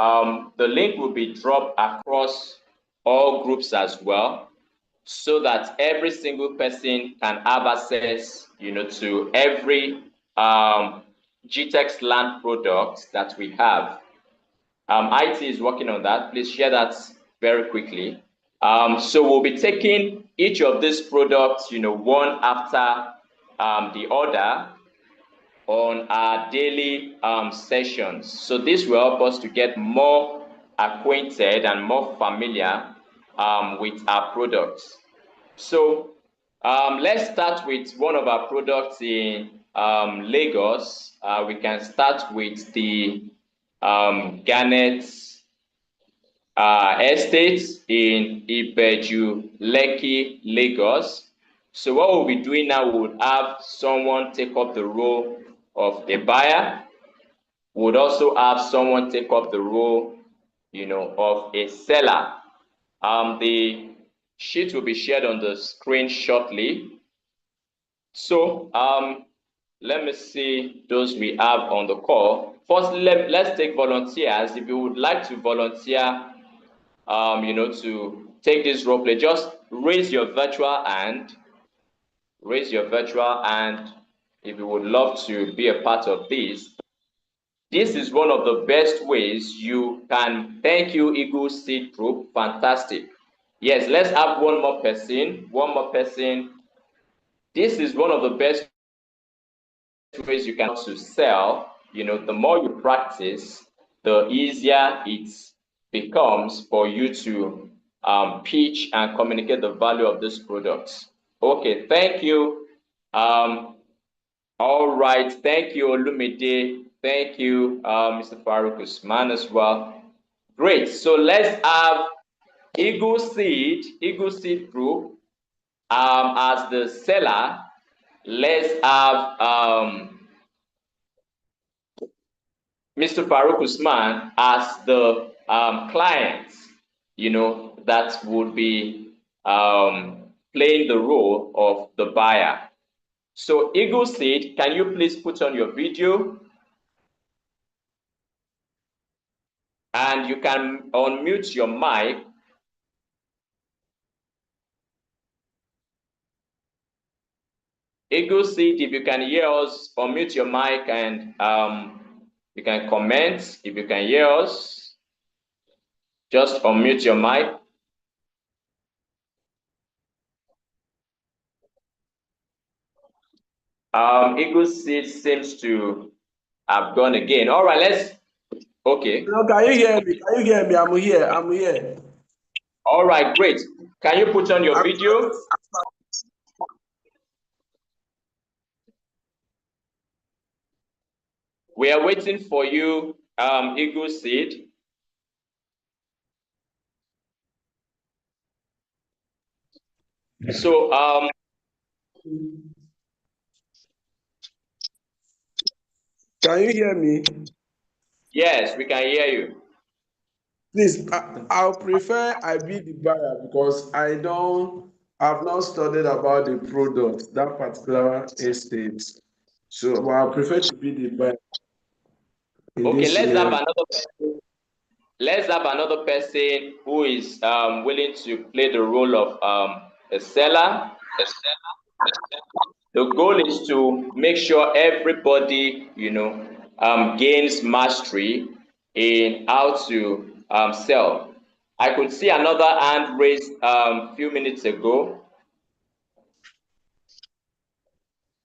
the link will be dropped across all groups as well, so that every single person can have access, to every GTEx land product that we have. IT is working on that. Please share that very quickly. So we'll be taking each of these products, one after the other on our daily sessions. So this will help us to get more acquainted and more familiar with our products. So let's start with one of our products in Lagos. We can start with the Garnet Estate in Ibeju, Lekki, Lagos. So what we'll be doing now, we would have someone take up the role of a buyer. We would also have someone take up the role of a seller. The sheet will be shared on the screen shortly. So let me see those we have on the call. First, let's take volunteers. If you would like to volunteer, to take this role play, just raise your virtual hand. Raise your virtual hand if you would love to be a part of this. This is one of the best ways you can. Thank you, Eagle Seed Group. Fantastic. Yes, let's have one more person. One more person. This is one of the best ways you can to sell. The more you practice, the easier it becomes for you to pitch and communicate the value of this product. Okay, thank you. All right, thank you, Olumide. Thank you, Mr. Farouk Usman as well. Great. So let's have Eagle Seed Group as the seller. Let's have Mr. Farouk Usman as the client, that would be playing the role of the buyer. So Eagle Seed, can you please put on your video? And you can unmute your mic. Eagle Seed, if you can hear us, unmute your mic and you can comment. If you can hear us, just unmute your mic. Eagle Seed seems to have gone again. All right, okay. No, can you hear me? Can you hear me? I'm here. All right, great. Can you put on your video? We are waiting for you, Eagle Seed. So, can you hear me? Yes, we can hear you. Please, I'll prefer I be the buyer because I've not studied about the product, that particular estate. So I'll prefer to be the buyer. Okay, let's have another person who is willing to play the role of a seller. The goal is to make sure everybody, gains mastery in how to sell. I could see another hand raised a few minutes ago.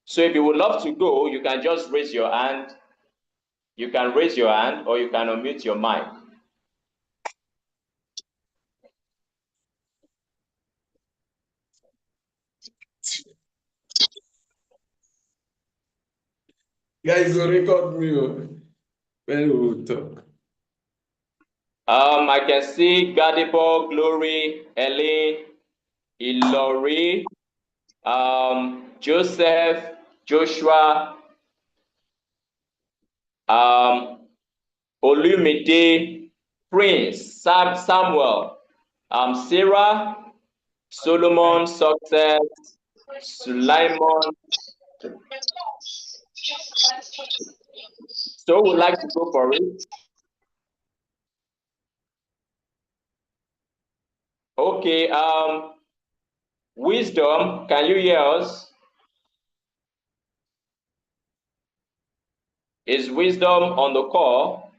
So if you would love to go, you can just raise your hand. You can raise your hand or you can unmute your mic. Guys, go record me when we will talk. I can see Gadipo, Glory, Elaine, Ilori, Joseph, Joshua, Olumide, Prince, Samuel, Sarah, Solomon, Success, Sulaimon. So we'd like to go for it. Okay, Wisdom, can you hear us? Is Wisdom on the call?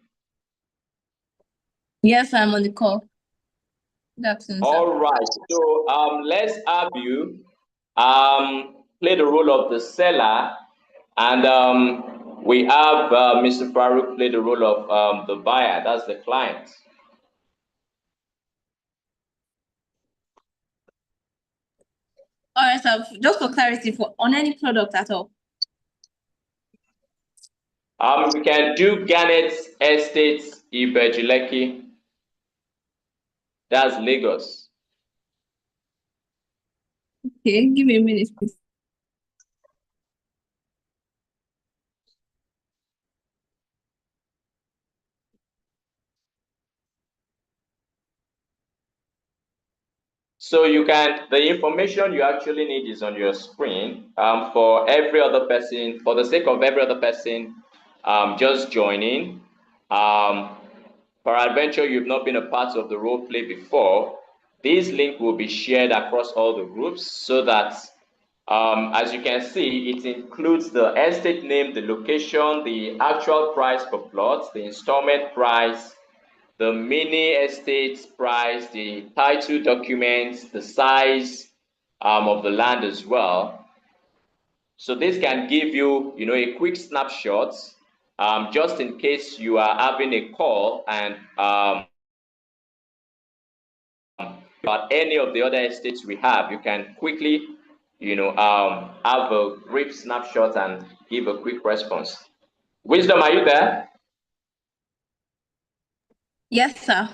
Yes, I'm on the call. Good afternoon, sir. All right, so let's have you play the role of the seller, and we have Mr. Farouk play the role of the buyer, that's the client. All right, so just for clarity, on any product at all. We can do Garnet Estates, Ibejuleki. That's Lagos. Okay, give me a minute, please. So you can, the information you actually need is on your screen. For every other person, for the sake of every other person just joining, peradventure you've not been a part of the role play before, this link will be shared across all the groups so that as you can see, it includes the estate name, the location, the actual price per plot, the installment price, the mini estate price, the title documents, the size of the land as well. So this can give you, a quick snapshot, just in case you are having a call and about any of the other estates we have, you can quickly, have a brief snapshot and give a quick response. Wisdom, are you there? Yes, sir.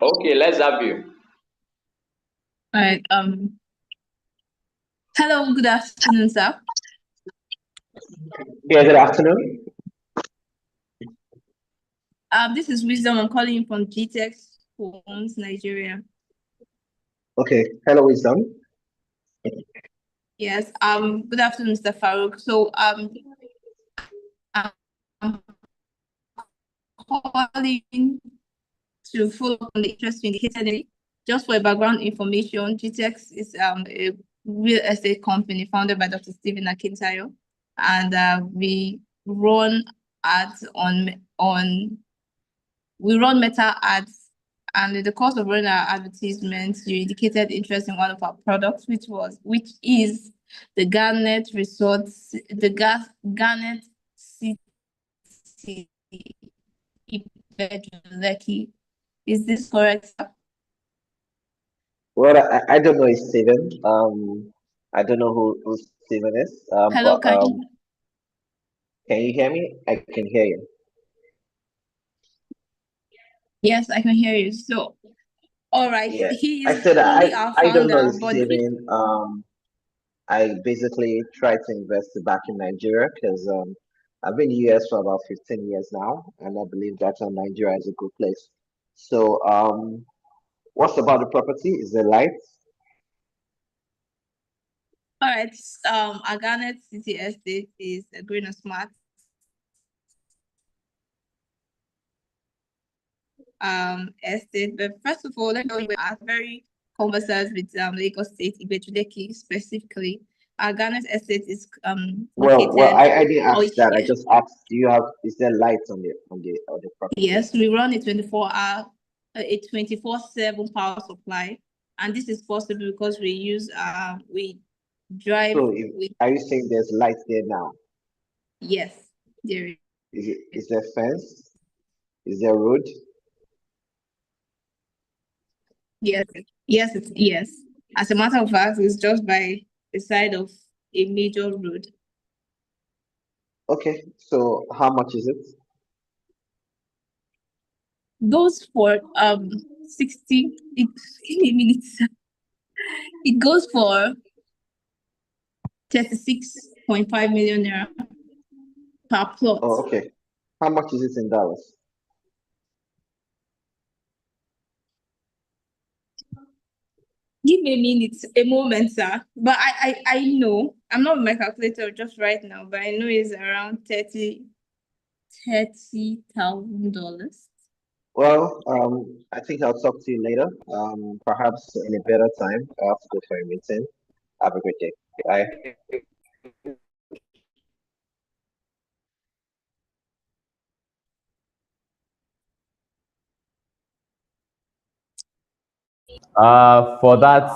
Okay, let's have you. All right. Hello, good afternoon, sir. Yeah, good afternoon. This is Wisdom. I'm calling from GTEx Homes, Nigeria. Okay, hello, Wisdom. Yes. Good afternoon, Mr. Farouk. So I'm calling to follow up on the interest indicated. Just for background information, GTEx is a real estate company founded by Dr. Stephen Akintayo, and we run ads we run meta ads, and in the course of running our advertisements, you indicated interest in one of our products, which is the Garnet Resorts, the Garnet City Lekki. Is this correct, sir? Well, I don't know Stephen. I don't know who Stephen is. Hello, but, can you hear me? I can hear you. Yes, I can hear you. So, all right. Yeah, He I is said only our I don't know founder, but Stephen. I basically tried to invest back in Nigeria because I've been in the US for about 15 years now, and I believe that Nigeria is a good place. So, what's about the property? Is there lights? all right. Our Garnet City Estate is a green and smart estate. But first of all, let me know we are very conversant with Lagos State, Ibejuleki specifically. Our Garnet Estate is Well, located. I didn't ask that. I just asked, is there lights on the property? Yes, we run a 24/7 power supply, and this is possible because we use we drive. So, are you saying there's lights there now? Yes, there is. Is there fence? Is there road? Yes, yes. As a matter of fact, it's just by the side of a major road. Okay, so how much is it? Goes for 60. Give me a minute. It goes for 36.5 million naira per plot. Oh, okay. How much is it in dollars? Give me a minute, a moment, sir. But I know I'm not with my calculator just right now, but I know it's around $30,000. Well, I think I'll talk to you later. Perhaps in a better time. I have to go for a meeting. Have a great day. Bye. For that,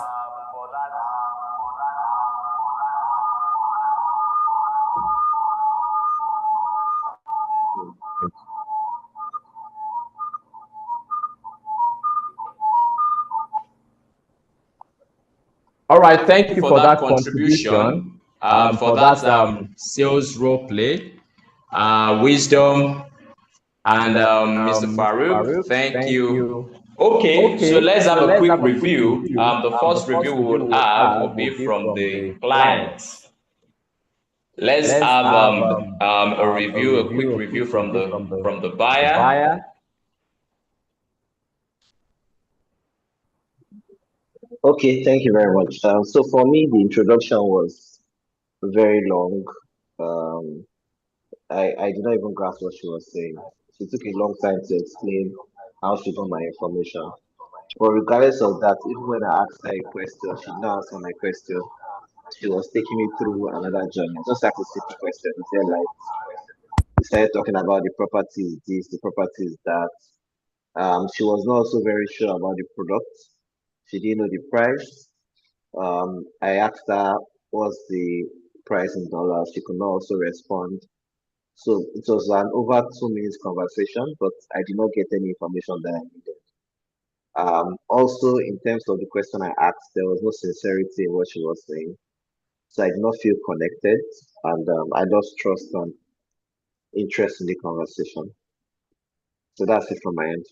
all right, thank you for that contribution. For that sales role play, Wisdom and Mr. Farouk, thank you. Okay, so let's have a quick review. The first review we would have will be from the clients. Let's have a quick review from the buyer. Okay, thank you very much. So for me, the introduction was very long. Um, I did not even grasp what she was saying. She took a long time to explain how she got my information. But regardless of that, even when I asked her a question, she did not answer my question. She was taking me through another journey. I just asked a simple question. He said, like, we started talking about the properties, this, the properties that. She was not also very sure about the product. She didn't know the price. I asked her what's the price in dollars. She could not also respond. So it was an over 2 minutes conversation, but I did not get any information that I needed. Also, in terms of the question I asked, there was no sincerity in what she was saying. So I did not feel connected, and I lost trust and interest in the conversation. So that's it from my end.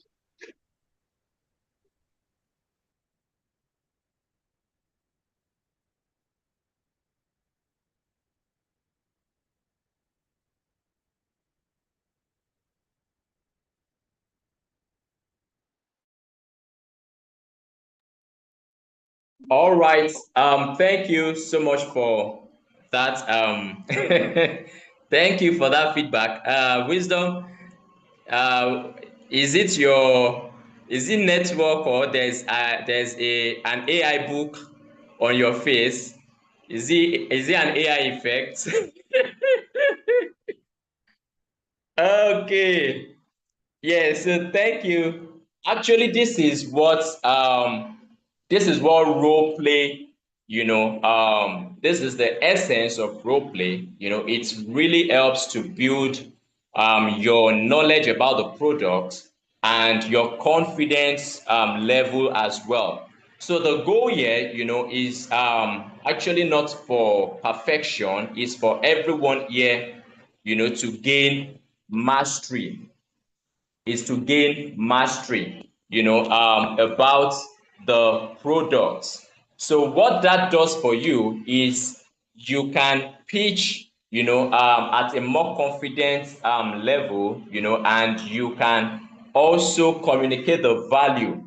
All right. Thank you so much for that. Thank you for that feedback. Wisdom, is it network, or there's an AI book on your face? Is it an AI effect? Okay. Yes, so thank you. Actually, this is what role play, this is the essence of role play. It really helps to build your knowledge about the product and your confidence level as well. So the goal here, is actually not for perfection, it's for everyone here, to gain mastery, about the product. So what that does for you is you can pitch, at a more confident level, and you can also communicate the value,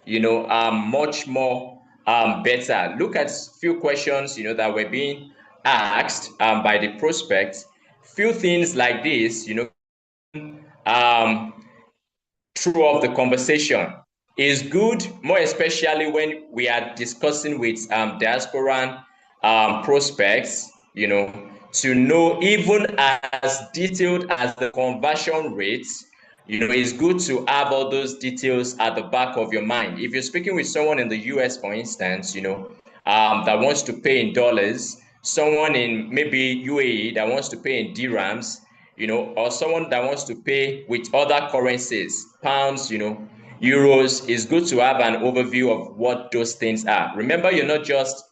much more better. Look at few questions, that were being asked by the prospects. Few things like this, throughout the conversation is good, more especially when we are discussing with diasporan prospects, to know even as detailed as the conversion rates. It's good to have all those details at the back of your mind. If you're speaking with someone in the US, for instance, that wants to pay in dollars, someone in maybe UAE that wants to pay in dirhams, or someone that wants to pay with other currencies, pounds, euros, it's good to have an overview of what those things are. Remember, you're not just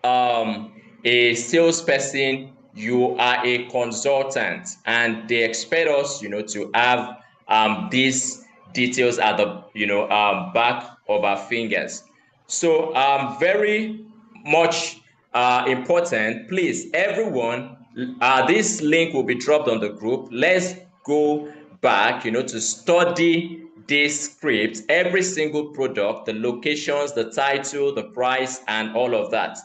a salesperson, you are a consultant, and they expect us, to have these details at the, back of our fingers. So very much important. Please, everyone, this link will be dropped on the group. Let's go back, to study this script, every single product, the locations, the title, the price, and all of that.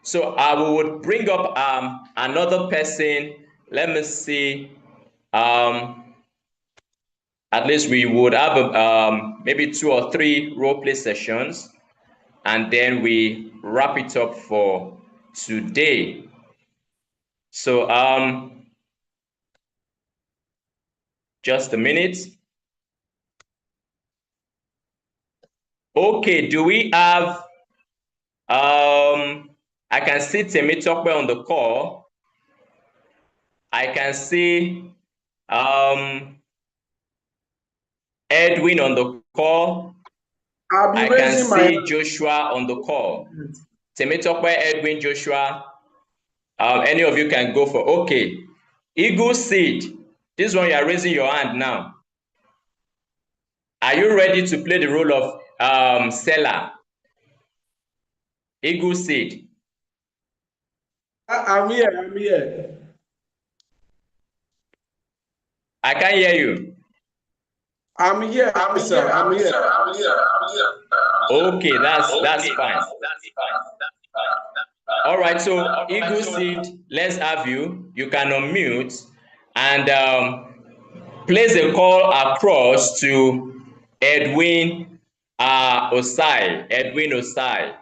So I would bring up another person. Let me see. At least we would have maybe 2 or 3 role play sessions, and then we wrap it up for today. So just a minute. Okay, do we have I can see Temitope on the call. I can see Edwin on the call. I can see Joshua on the call. Temitope, Edwin, Joshua. Any of you can go for. Okay. Eagle Seed. This one, you are raising your hand now. Are you ready to play the role of seller? Eagle Seed. I'm here. I can't hear you. I'm here, sir. I'm here. Okay, that's fine. All right, so Eagle Seed, let's have you. You can unmute and place a call across to Edwin Osai. Edwin Osai.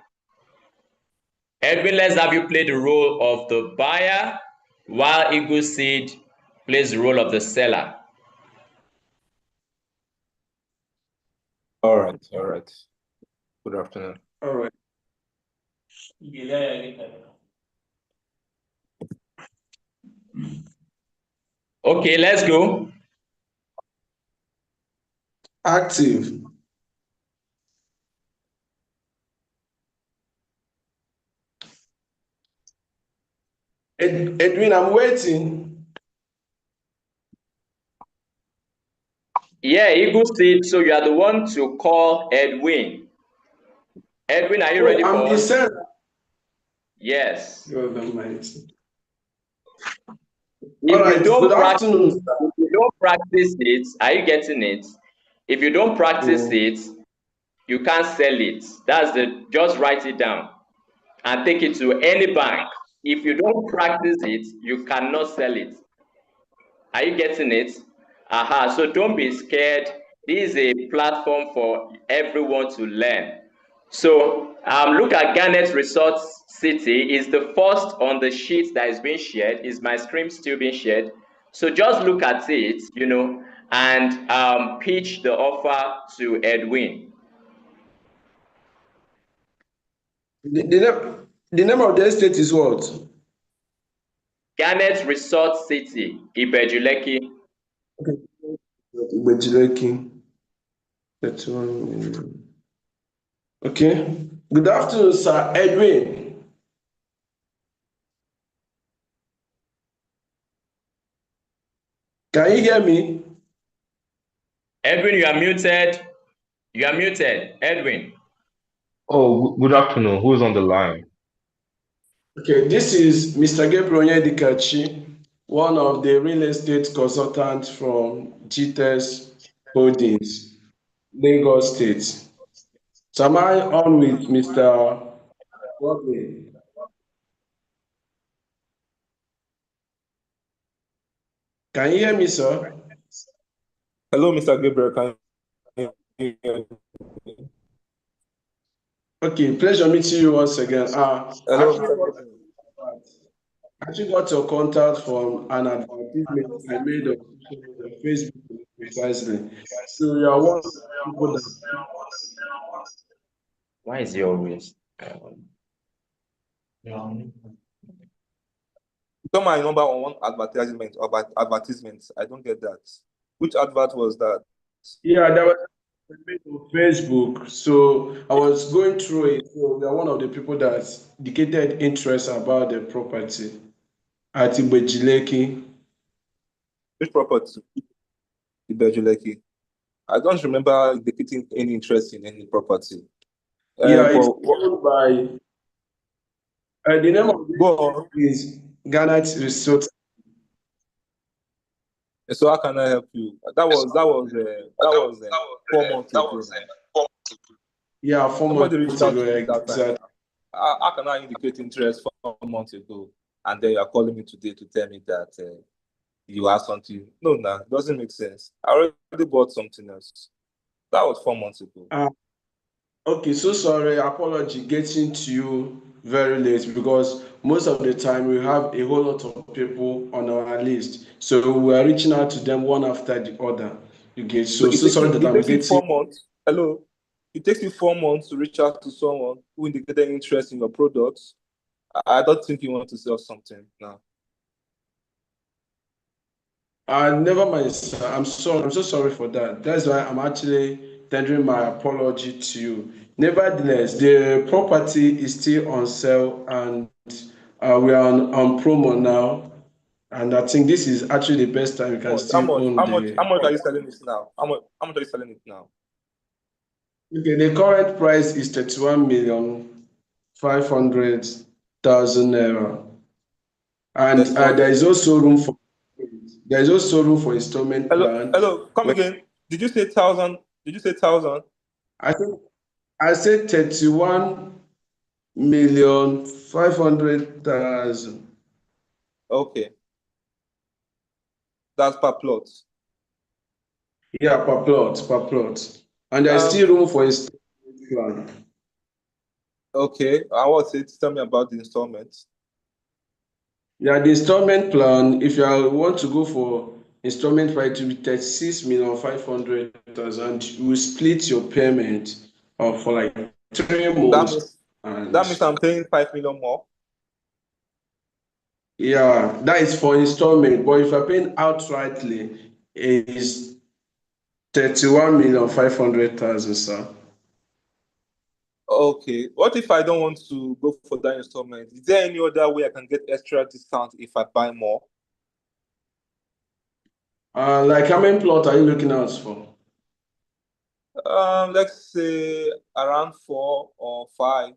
Edwin, let's have you play the role of the buyer while Eagle Seed plays the role of the seller. All right. Good afternoon. All right. Okay, let's go. Active. Edwin, I'm waiting. Yeah, Eagle Seed, so you are the one to call Edwin. Edwin, are you ready for I'm the us? seller. Yes. God Almighty. If you don't practice it, are you getting it? If you don't practice it, you can't sell it. Just write it down and take it to any bank. If you don't practice it, you cannot sell it. Are you getting it? So don't be scared. This is a platform for everyone to learn. So look at Garnet Resort City. Is the first on the sheet that is being shared. Is my screen still being shared? So just look at it, and pitch the offer to Edwin. The name of the estate is what? Garnet Resort City, Ibejuleki. Okay. Ibejuleki. 31 million. Okay. Good afternoon, sir. Edwin. Can you hear me? Edwin, you are muted. You are muted, Edwin. Oh, good afternoon. Who's on the line? Okay, this is Mr. Gabriel Onyedikachi, one of the real estate consultants from GTES Holdings, Lagos State. So am I on with Mr. Rodney? Can you hear me, sir? Hello, Mr. Gabriel. Can you hear me? Okay, pleasure meeting you once again. Hello. I actually got your contact from an advertisement I made on Facebook precisely. So you are one of the people that. Why is he always? Got my number on one advertisement about advertisements. I don't get that. Which advert was that? Yeah, that was made on Facebook. So I was going through it. So we are one of the people that indicated interest about the property at Ibejuleki. Which property? Ibejuleki. I don't remember indicating any interest in any property. Yeah, it's owned by. The name of the is Garnet Resort. So how can I help you? That was 4 months ago. Yeah, 4 months ago. Exactly. How can I indicate interest 4 months ago, and then you are calling me today to tell me that you have something? No, it doesn't make sense. I already bought something else. That was 4 months ago. Okay, so sorry. Apology getting to you very late because most of the time we have a whole lot of people on our list, so we are reaching out to them one after the other. You get so sorry that I'm getting. 4 months. Hello. It takes you 4 months to reach out to someone who indicated interest in your products. I don't think you want to sell something now. Never mind, sir. I'm sorry. I'm so sorry for that. That's why I'm actually tendering my apology to you. Nevertheless, the property is still on sale, and we are on promo now. And I think this is actually the best time you can still own the. How much are you selling it now? How much are you selling it now? Okay, the current price is 31,500,000 naira, and there is also room for installment plan. Hello, come again. Did you say 1,000? Did you say 1,000? I said 31,500,000. Okay. That's per plot. Yeah, per plot. And there's still room for installment plan. Okay. And what's it? Tell me about the installments. Yeah, the installment plan, if you want to go for installment plan, it will be 36,500,000. You will split your payment for like 3 months. That means I'm paying 5 million more. Yeah, that is for installment. But if you're paying outrightly, it is 31,500,000, sir. Okay. What if I don't want to go for that installment? Is there any other way I can get extra discount if I buy more? Like how many plots are you looking out for? Let's say around 4 or 5.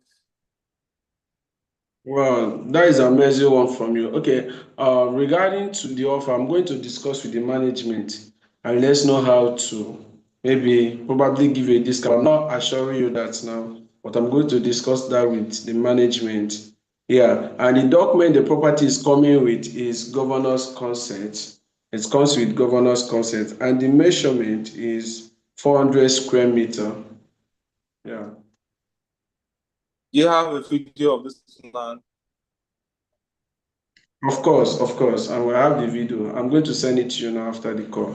Well, that is an amazing one from you. Okay, regarding to the offer, I'm going to discuss with the management and let's know how to probably give you a discount. I'm not assuring you that now, but I'm going to discuss that with the management. Yeah, and the document the property is coming with is governor's consent. It comes with governor's consent, and the measurement is 400 square meter. Yeah. You have a video of this land? Of course, I will have the video. I'm going to send it to you now after the call.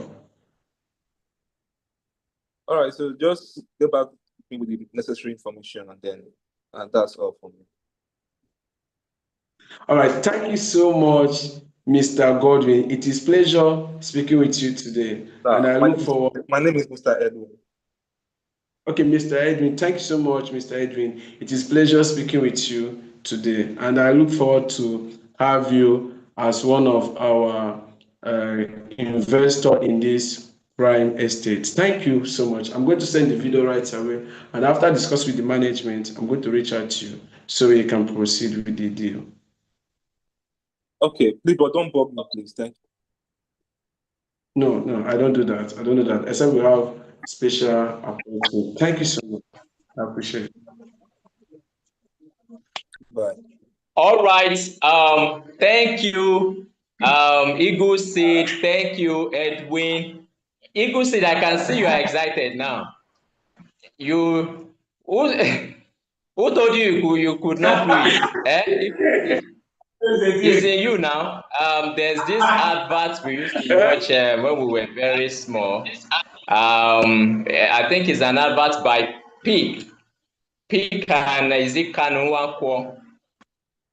All right, so just get back with the necessary information and that's all for me. All right, thank you so much, Mr. Godwin. It is pleasure speaking with you today. And I look forward. My name is Mr. Edwin. Okay, Mr. Edwin, thank you so much, Mr. Edwin. It is pleasure speaking with you today. And I look forward to have you as one of our investor in this prime estate. Thank you so much. I'm going to send the video right away. And after discussing with the management, I'm going to reach out to you so you can proceed with the deal. Okay, please, but don't bug me, please. Thank you. No, I don't do that. Except we have special appointment. Thank you so much. I appreciate it. Bye. All right. Thank you, Eagle Seed. Thank you, Edwin. Eagle Seed, I can see you are excited now. Who told you could not do it? It's in you now. There's this advert we used to watch when we were very small. I think it's an advert by Peak and is it Kanunwakwo?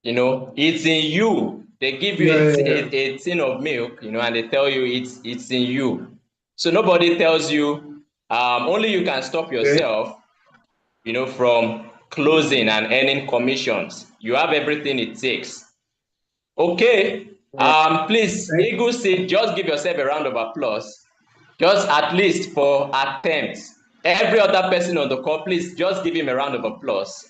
You know, it's in you. They give you a tin of milk, you know, and they tell you it's in you. So nobody tells you. Only you can stop yourself, you know, from closing and earning commissions. You have everything it takes. Okay, please, Eagle Seed, just give yourself a round of applause. Just at least for attempts. Every other person on the call, please just give him a round of applause.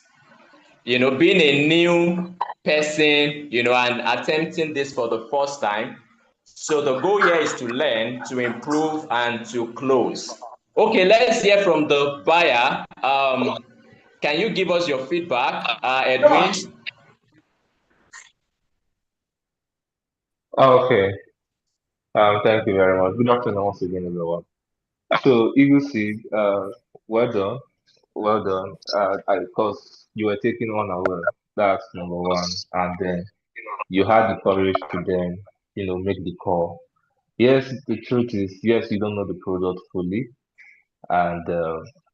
You know, being a new person, you know, and attempting this for the first time. So the goal here is to learn, to improve, and to close. Okay, let's hear from the buyer. Can you give us your feedback, Edwin? Okay. Thank you very much. Good afternoon once again, everyone. So, Eagle Seed, well done. Well done. Because you were taken unaware. That's number one. And then you had the courage to then, you know, make the call. Yes, the truth is, yes, you don't know the product fully. And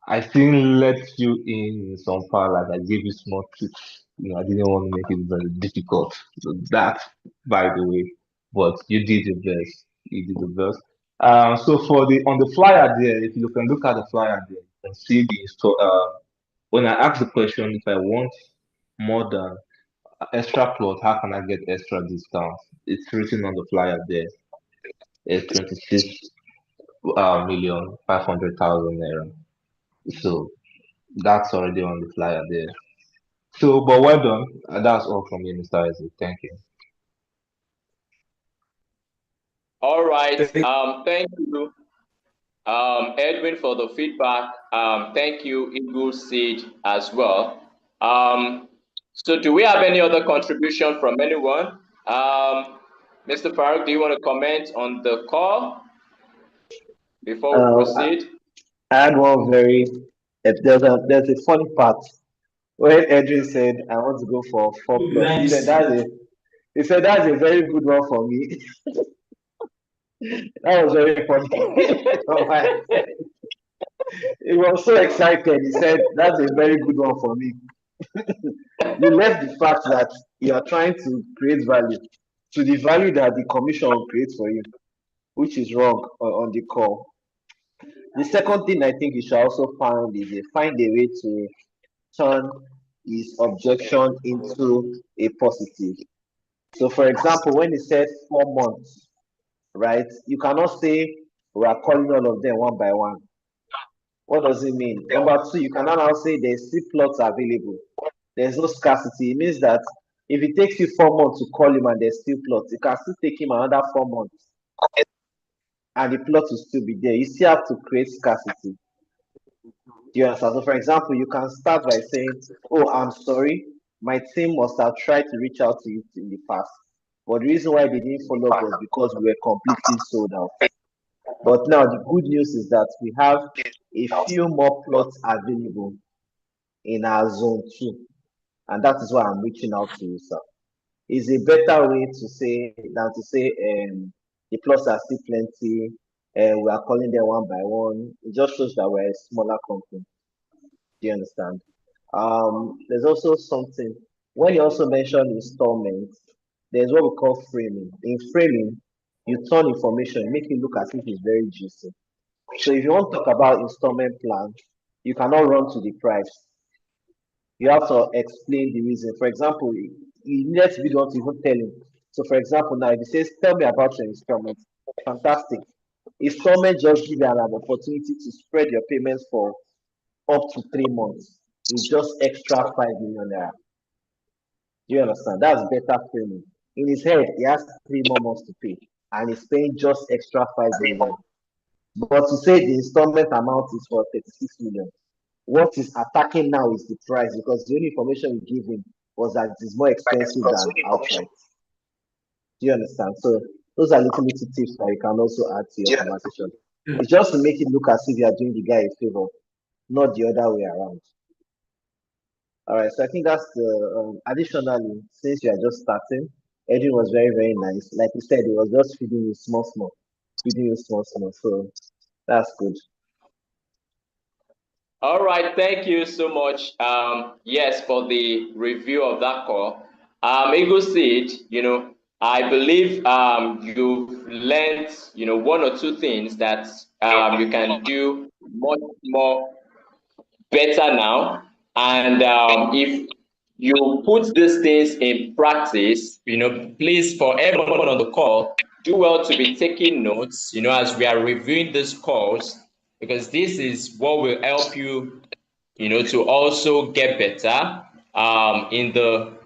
I still let you in some part, like I gave you small tips. You know, I didn't want to make it very difficult. So that, by the way, but you did your best. You did the best. So for on the flyer there, if you can look at the flyer there, you can see the when I ask the question, if I want more than extra plot, how can I get extra discounts? It's written on the flyer there. It's 26,500,000 naira. So that's already on the flyer there. So, but well done. That's all from me, Mr. Isaac. Thank you. All right. Thank you. Edwin, for the feedback. Thank you, Eagle Seed, as well. So do we have any other contribution from anyone? Mr. Farouk, do you want to comment on the call before we proceed? I had one there's a funny part when Edwin said, I want to go for 4+. He said that's a very good one for me. That was very funny. He was so excited. He said, that's a very good one for me. You left the fact that you are trying to create value to the value that the commission will create for you, which is wrong on the call. The second thing I think you should also find a way to turn his objection into a positive. So, for example, when he said 4 months, right, you cannot say we are calling all of them one by one. What does it mean? Number two, you cannot now say there's still plots available. There's no scarcity. It means that if it takes you 4 months to call him and there's still plots, it can still take him another 4 months. And the plot will still be there. You still have to create scarcity. Do you understand? So, for example, you can start by saying, oh, I'm sorry, my team must have tried to reach out to you in the past. But the reason why they didn't follow up was because we were completely sold out. But now the good news is that we have a few more plots available in our zone 2. And that is why I'm reaching out to you, sir. It's a better way to say than to say the plots are still plenty and we are calling them one by one. It just shows that we're a smaller company. Do you understand? There's also something, when you also mention installments, there's what we call framing. In framing, you turn information, make it look as if it's very juicy. So if you want to talk about installment plan, you cannot run to the price. You have to explain the reason. For example, you need to be the one to even tell him. So for example, now if he says, tell me about your installment, fantastic. Installment just give you an opportunity to spread your payments for up to 3 months. It's just extra 5 million naira. Do you understand? That's better framing. In his head, he has 3 more months to pay, and he's paying just extra 5 million. But to say the installment amount is for 36 million, what is attacking now is the price, because the only information you give him was that it is more expensive than outright. Do you understand? So those are little tips that you can also add to your conversation. It's just to make it look as if you are doing the guy a favor, not the other way around. All right, so I think that's the additionally, since you are just starting, Edwin was very, very nice. Like you said, he was just feeding you small. So that's good. All right, thank you so much. Yes, for the review of that call. Eagle Seed, I believe you've learned, 1 or 2 things that you can do much more better now. And if you put these things in practice, please, for everyone on the call, do well to be taking notes, as we are reviewing these calls, because this is what will help you, to also get better in the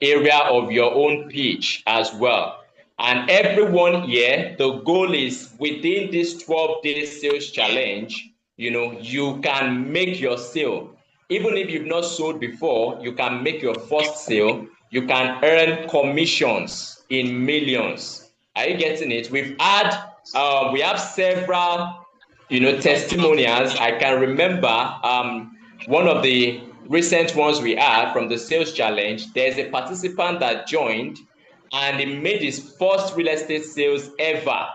area of your own pitch as well. And everyone here, the goal is within this 12-day sales challenge, you can make your sale. Even if you've not sold before, you can make your first sale. You can earn commissions in millions. Are you getting it? We have several, testimonials. I can remember one of the recent ones we had from the sales challenge. There's a participant that joined and he made his first real estate sales ever,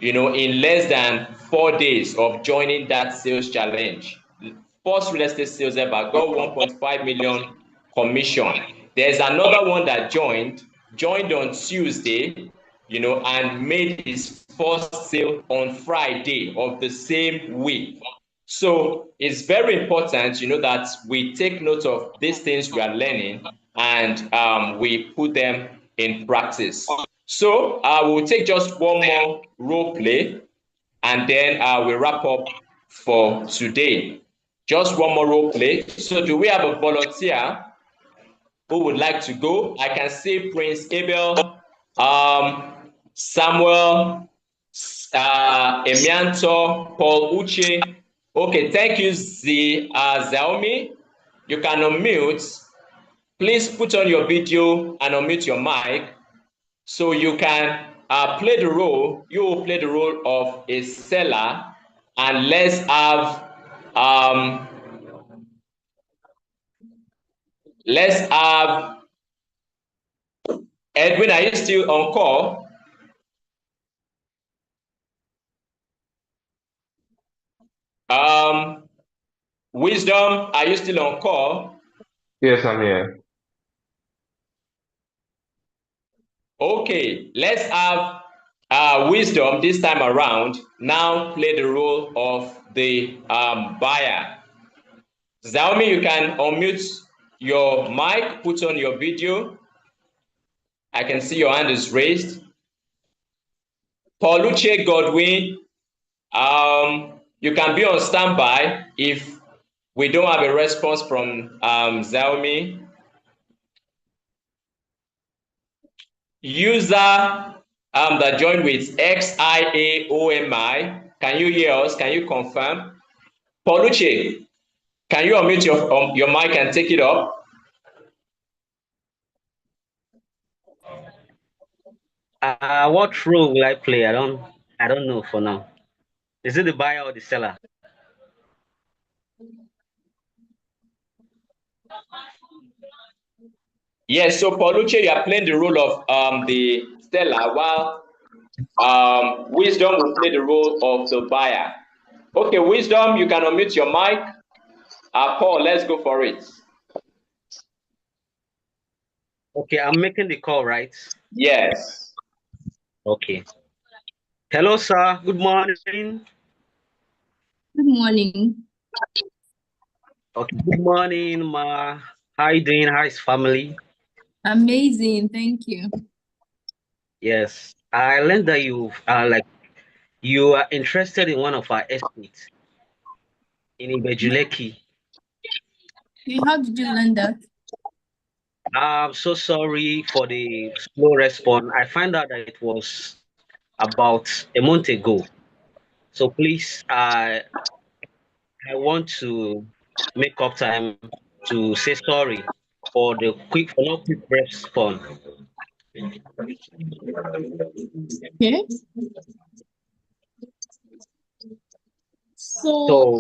in less than 4 days of joining that sales challenge. First real estate sales ever, got 1.5 million commission. There's another one that joined on Tuesday, and made his first sale on Friday of the same week. So it's very important, that we take note of these things we are learning and we put them in practice. So we'll take just one more role play and then we'll wrap up for today. Just one more role play. So do we have a volunteer who would like to go? I can see Prince Abel, Samuel, Emianto, Paul Uche. Okay, thank you, Xiaomi. You can unmute. Please put on your video and unmute your mic so you can play the role. You will play the role of a seller, and let's have Edwin. Are you still on call? Wisdom, are you still on call? Yes, I'm here. Okay, let's have Wisdom this time around now play the role of the buyer. Xiaomi, you can unmute your mic, put on your video. I can see your hand is raised. Pauluche Godwin, you can be on standby if we don't have a response from Xiaomi. User that joined with XIAOMI, can you hear us? Can you confirm? Pauluche, can you unmute your mic and take it up? What role will I play? I don't know for now. Is it the buyer or the seller? Yes, so Pauluche, you are playing the role of the seller, while Wisdom will play the role of the buyer. Okay, Wisdom, you can unmute your mic. Paul, let's go for it. Okay, I'm making the call, right? Yes. Okay. Hello, sir. Good morning. Good morning. Okay. Good morning, ma. How you doing? How is family? Amazing, thank you. Yes, I learned that you are interested in one of our estates in Ibejuleki. How did you learn that? I'm so sorry for the slow response. I found out that it was about a month ago. So please, I want to make up time to say sorry for the not quick response. Okay. So So,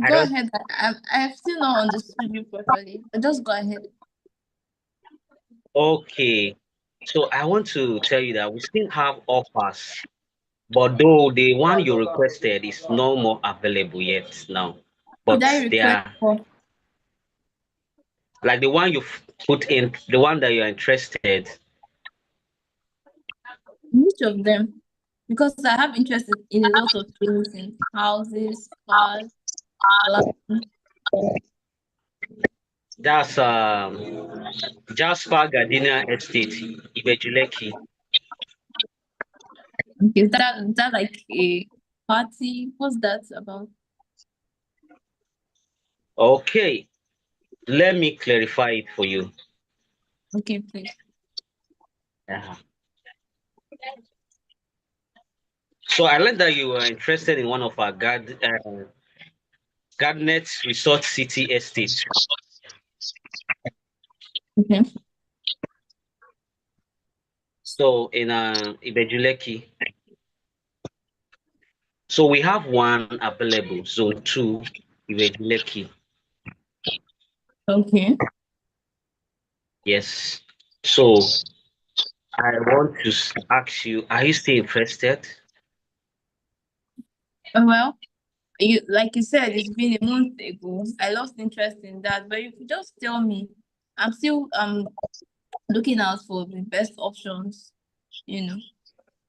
go ahead. I have still not understood you properly. Just go ahead. Okay. So I want to tell you that we still have offers, but though the one you requested is no more available yet now. But Did I they request are for? like the one you put in, the one that you're interested. Which of them? Because I have interest in a lot of things, in houses, cars, land. That's Jasper Gardenia Estate, Ibejuleki. Is that like a party? What's that about? Okay, let me clarify it for you. Okay, please. So I learned that you were interested in one of our Gardnet Resort City Estate. Okay. So in Ibejuleki. So we have one available, Zone 2, Ibejuleki. Okay. Yes. So I want to ask you, are you still interested? Well, like you said, it's been a month ago. I lost interest in that, but you could just tell me. I'm still looking out for the best options.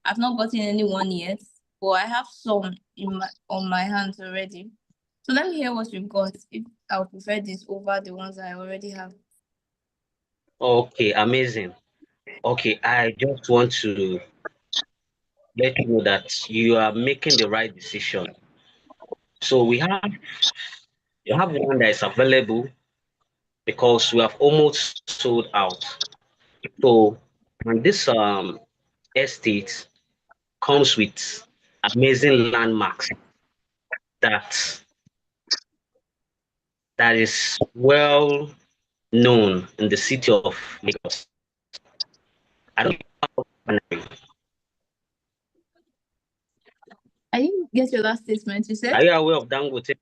I've not gotten anyone yet, but I have some on my hands already. So let me hear what you've got. If I'll prefer this over the ones I already have. Okay, amazing. Okay, I just want to let you know that you are making the right decision. So you have one that is available because we have almost sold out. So and this estate comes with amazing landmarks that is well known in the city of Lagos. I don't I didn't get your last statement. You said? Are you aware of Dangote?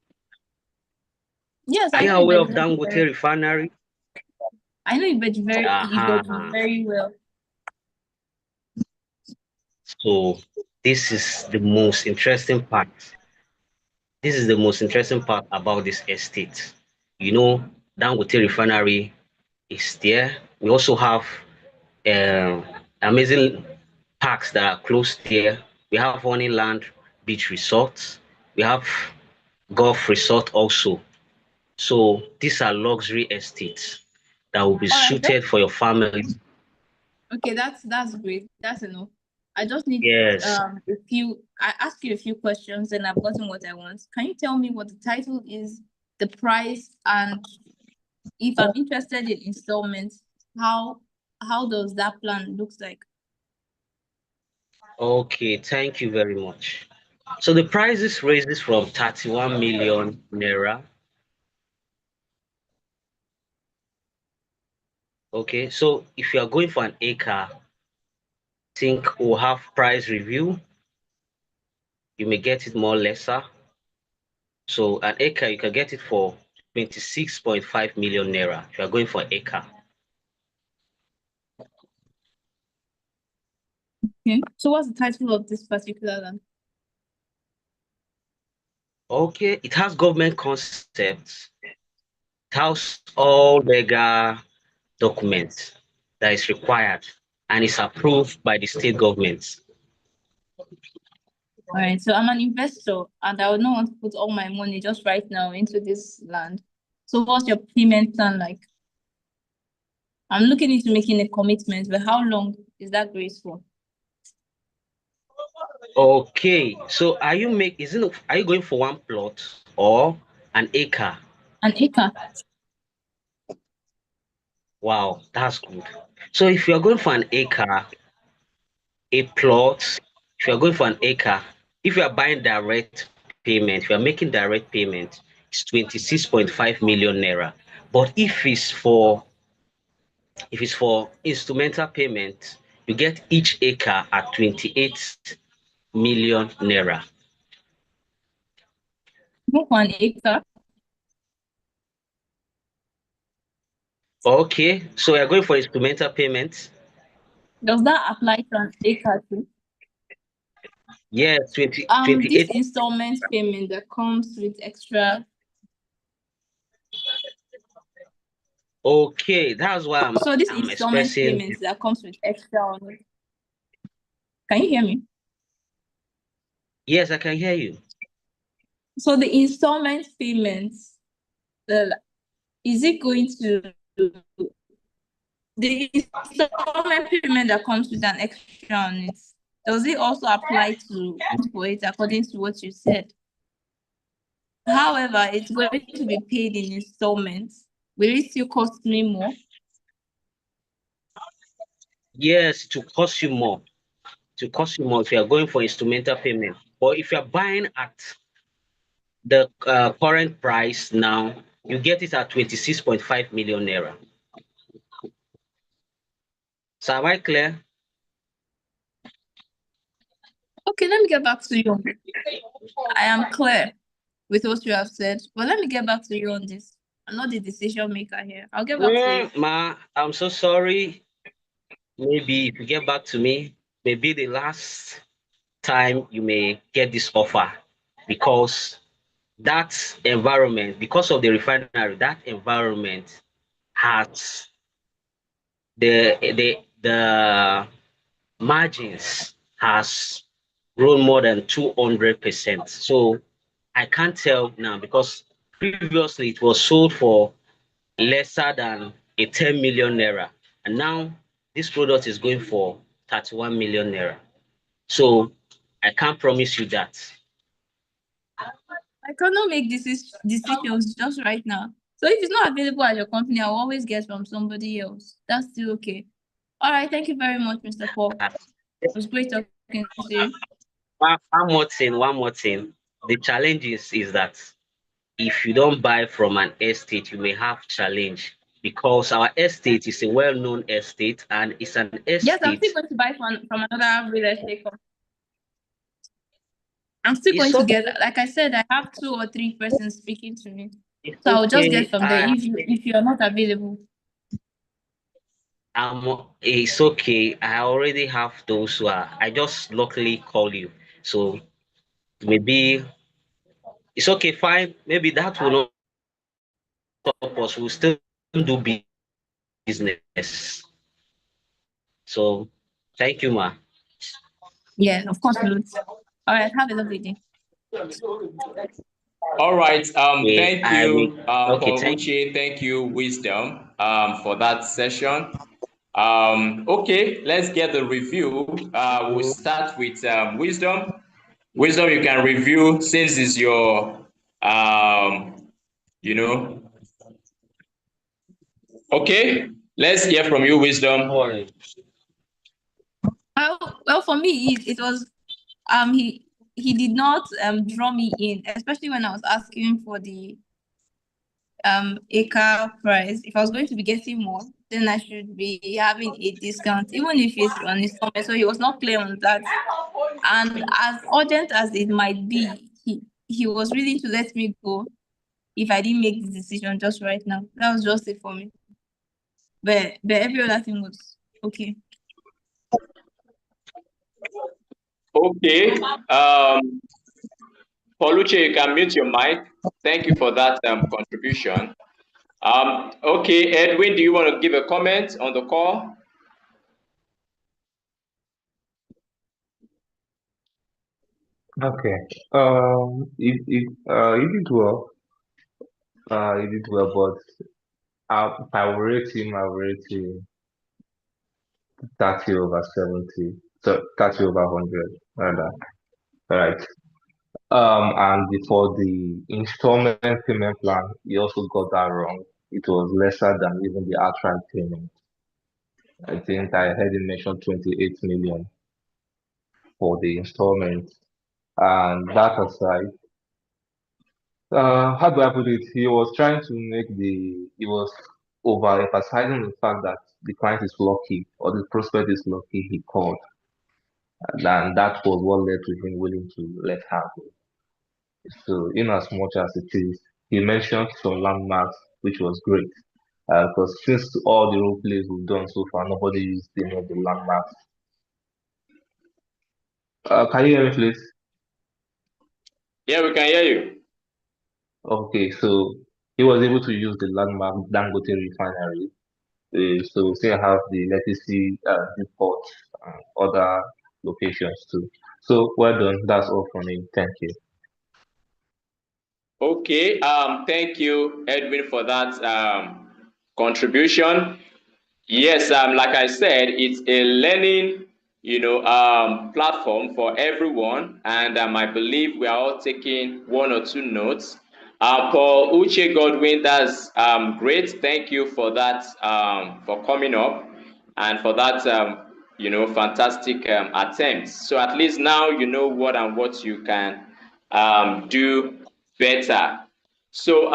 Yes, Are I you know aware of Ibeji Dangote very. refinery? I know Ibeji very well. So this is the most interesting part. This is the most interesting part about this estate. You know, Dangote refinery is there. We also have amazing parks that are close there. We have Honeyland Beach Resorts. We have Golf Resort also. So these are luxury estates that will be suited for your family. Okay, that's great. That's enough. I just need Yes. I asked you a few questions and I've gotten what I want. Can you tell me what the title is, the price, and if I'm interested in installments, how does that plan looks like? Okay, thank you very much. So the prices raises from 31 million naira. Okay, so if you are going for an acre, I think we'll have price review. You may get it more lesser. So an acre, you can get it for 26.5 million naira if you are going for acre. Okay, so what's the title of this particular land? Okay, it has government concepts. It has all legal documents that is required and is approved by the state government. All right, so I'm an investor and I would not want to put all my money just right now into this land. So what's your payment plan like? I'm looking into making a commitment, but how long is that grace for? Okay, so are you going for one plot or an acre? An acre. Wow, that's good. So if you're going for an acre, a plot, if you're going for an acre, if you are buying direct payment, if you're making direct payment, it's 26.5 million naira. But if it's for instrumental payment, you get each acre at 28 million naira. Go for an acre. Okay, so you're going for instrumental payment. Does that apply to an acre too? Yes, 28. This installment payment that comes with extra. Okay, that's why I'm So this installment expressing. payment that comes with extra on it. Can you hear me? Yes, I can hear you. So the installment payments, is it going to the installment payment that comes with an extra on it? Does it also apply to it according to what you said? However, it's going to be paid in installments. Will it still cost me more? Yes, it will cost you more. To cost you more if you are going for instrumental payment. Or if you are buying at the current price now, you get it at 26.5 million naira. So am I clear? Okay, let me get back to you. I am clear with what you have said, but let me get back to you on this. I'm not the decision maker here. I'll get back to you. Ma, I'm so sorry. Maybe if you get back to me, maybe the last time you may get this offer, because that environment, because of the refinery, that environment has the margins has grown more than 200%. So I can't tell now, because previously it was sold for lesser than a 10 million naira, and now this product is going for 31 million naira. So I can't promise you that. I cannot make decisions just right now. So if it's not available at your company, I'll always get from somebody else. That's still okay. All right. Thank you very much, Mr. Paul. It was great talking to you. One more thing. The challenge is that if you don't buy from an estate, you may have challenge because our estate is a well-known estate and it's an Yes, I'm estate. still going to buy from another real estate company. I'm still It's going to okay. get, like I said, I have 2 or 3 persons speaking to me. It's So I'll just okay. get from there if you're not available. It's okay. I already have those who are. I just luckily call you, so maybe it's okay. Fine. Maybe that will not stop us. We'll still do business. So, thank you, ma. Yeah, of course, Lutz. All right, have a lovely day. All right. Yeah, Thank I you, will. Okay, Paul thank Uche. Thank you, Wisdom, for that session. Okay, let's get the review. We'll start with Wisdom. Wisdom, you can review since it's your, you know. Okay, let's hear from you, Wisdom. Well, for me, it was he did not draw me in, especially when I was asking for the acre price. If I was going to be getting more, then I should be having a discount, even if it's on installment. So he was not clear on that. And as urgent as it might be, he was willing to let me go if I didn't make the decision just right now. That was just it for me. But every other thing was okay. Okay. Paulucci, you can mute your mic. Thank you for that contribution. Okay, Edwin, do you want to give a comment on the call? Okay. He did well. He did well, but if I will rate him, I will rate him 30 over 70. So 30 over 100, rather. Right. And for the installment payment plan, he also got that wrong. It was lesser than even the outright payment. I think I heard him mention 28 million for the installment. And that aside, how do I put it? He was trying to he was overemphasizing the fact that the client is lucky or the prospect is lucky he called. And that was what led to him willing to let her go. So, in as much as it is, he mentioned some landmarks, which was great. Because since all the role plays we've done so far, nobody used any of the landmarks. Can you hear me, please? Yeah, we can hear you. Okay, so he was able to use the landmark Dangote refinery. So we still have the legacy depots and other locations too. So well done. That's all from me. Thank you. Okay, thank you, Edwin, for that contribution. Yes, like I said, it's a learning, platform for everyone, and I believe we are all taking 1 or 2 notes. Paul Uche Godwin, that's great. Thank you for that, for coming up, and for that, fantastic attempt. So at least now you know what you can do better. So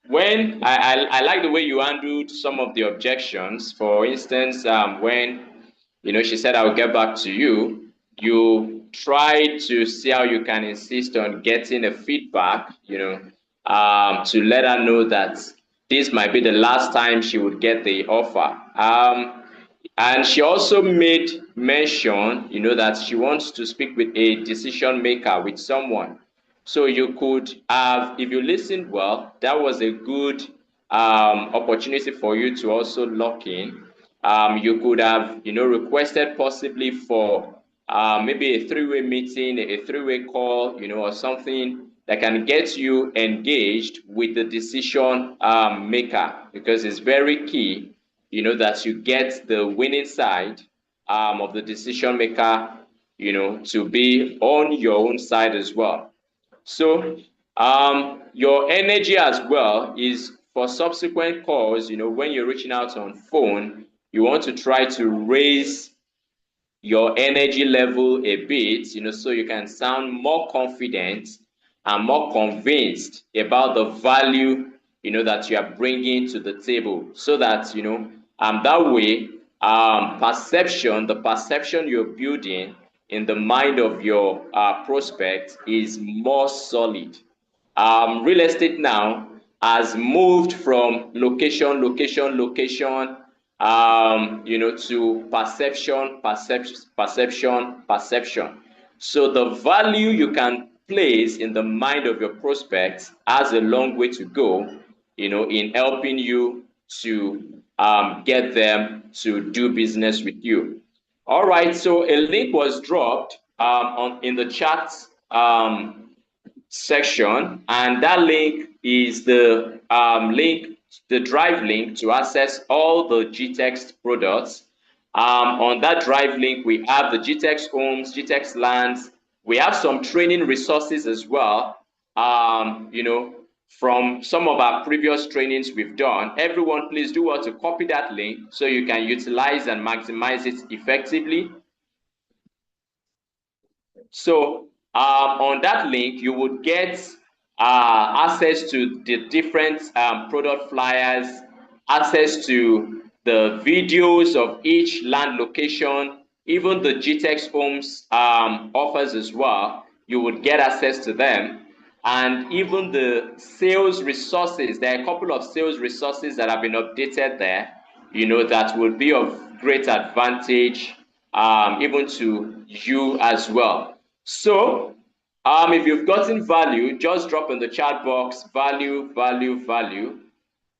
when I like the way you handled some of the objections. For instance, when she said I'll get back to you, you tried to see how you can insist on getting a feedback, to let her know that this might be the last time she would get the offer. And she also made mention, that she wants to speak with a decision maker, with someone. So you could have, if you listened well, that was a good opportunity for you to also lock in. You could have, requested possibly for maybe a 3-way meeting, a 3-way call, or something that can get you engaged with the decision maker, because it's very key, that you get the winning side of the decision maker, to be on your own side as well. So your energy as well is for subsequent calls, when you're reaching out on phone, you want to try to raise your energy level a bit, so you can sound more confident and more convinced about the value, that you are bringing to the table, so that, that way, the perception you're building in the mind of your prospect is more solid. Real estate now has moved from location, to perception. So the value you can place in the mind of your prospects has a long way to go, in helping you to get them to do business with you. All right, so a link was dropped in the chat section, and that link is the drive link to access all the GTEx products. On that drive link, we have the GTEx homes, GTEx lands. We have some training resources as well, from some of our previous trainings we've done. Everyone, please do well to copy that link so you can utilize and maximize it effectively. So on that link, you would get access to the different product flyers, access to the videos of each land location, even the GTEx homes offers as well. You would get access to them. And even the sales resources, there are a couple of sales resources that have been updated there, that will be of great advantage even to you as well. So, if you've gotten value, just drop in the chat box, value.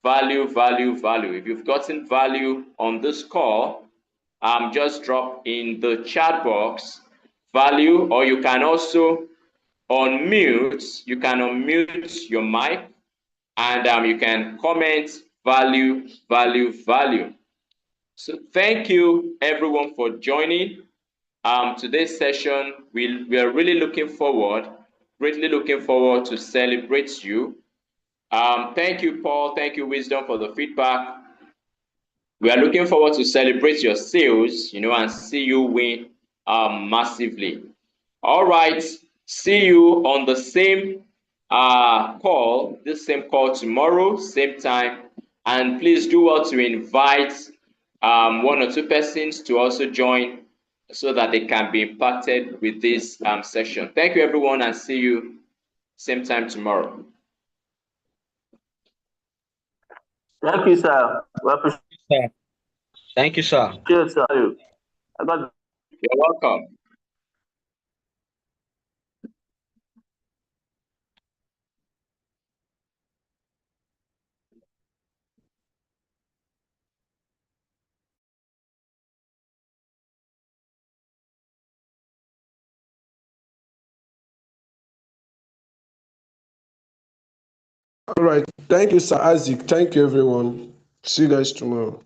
If you've gotten value on this call, just drop in the chat box, value, or you can also unmute. You can unmute your mic, and you can comment value. So thank you everyone for joining. Today's session, we are really greatly looking forward to celebrate you. Thank you, Paul. Thank you, Wisdom, for the feedback. We are looking forward to celebrate your sales, and see you win massively. All right. See you on the same call, this same call tomorrow, same time. And please do well to invite 1 or 2 persons to also join, so that they can be impacted with this session. Thank you, everyone, and see you same time tomorrow. Thank you, sir. Thank you, sir. Cheers, sir. You're welcome. All right. Thank you, Sir Isaac. Thank you, everyone. See you guys tomorrow.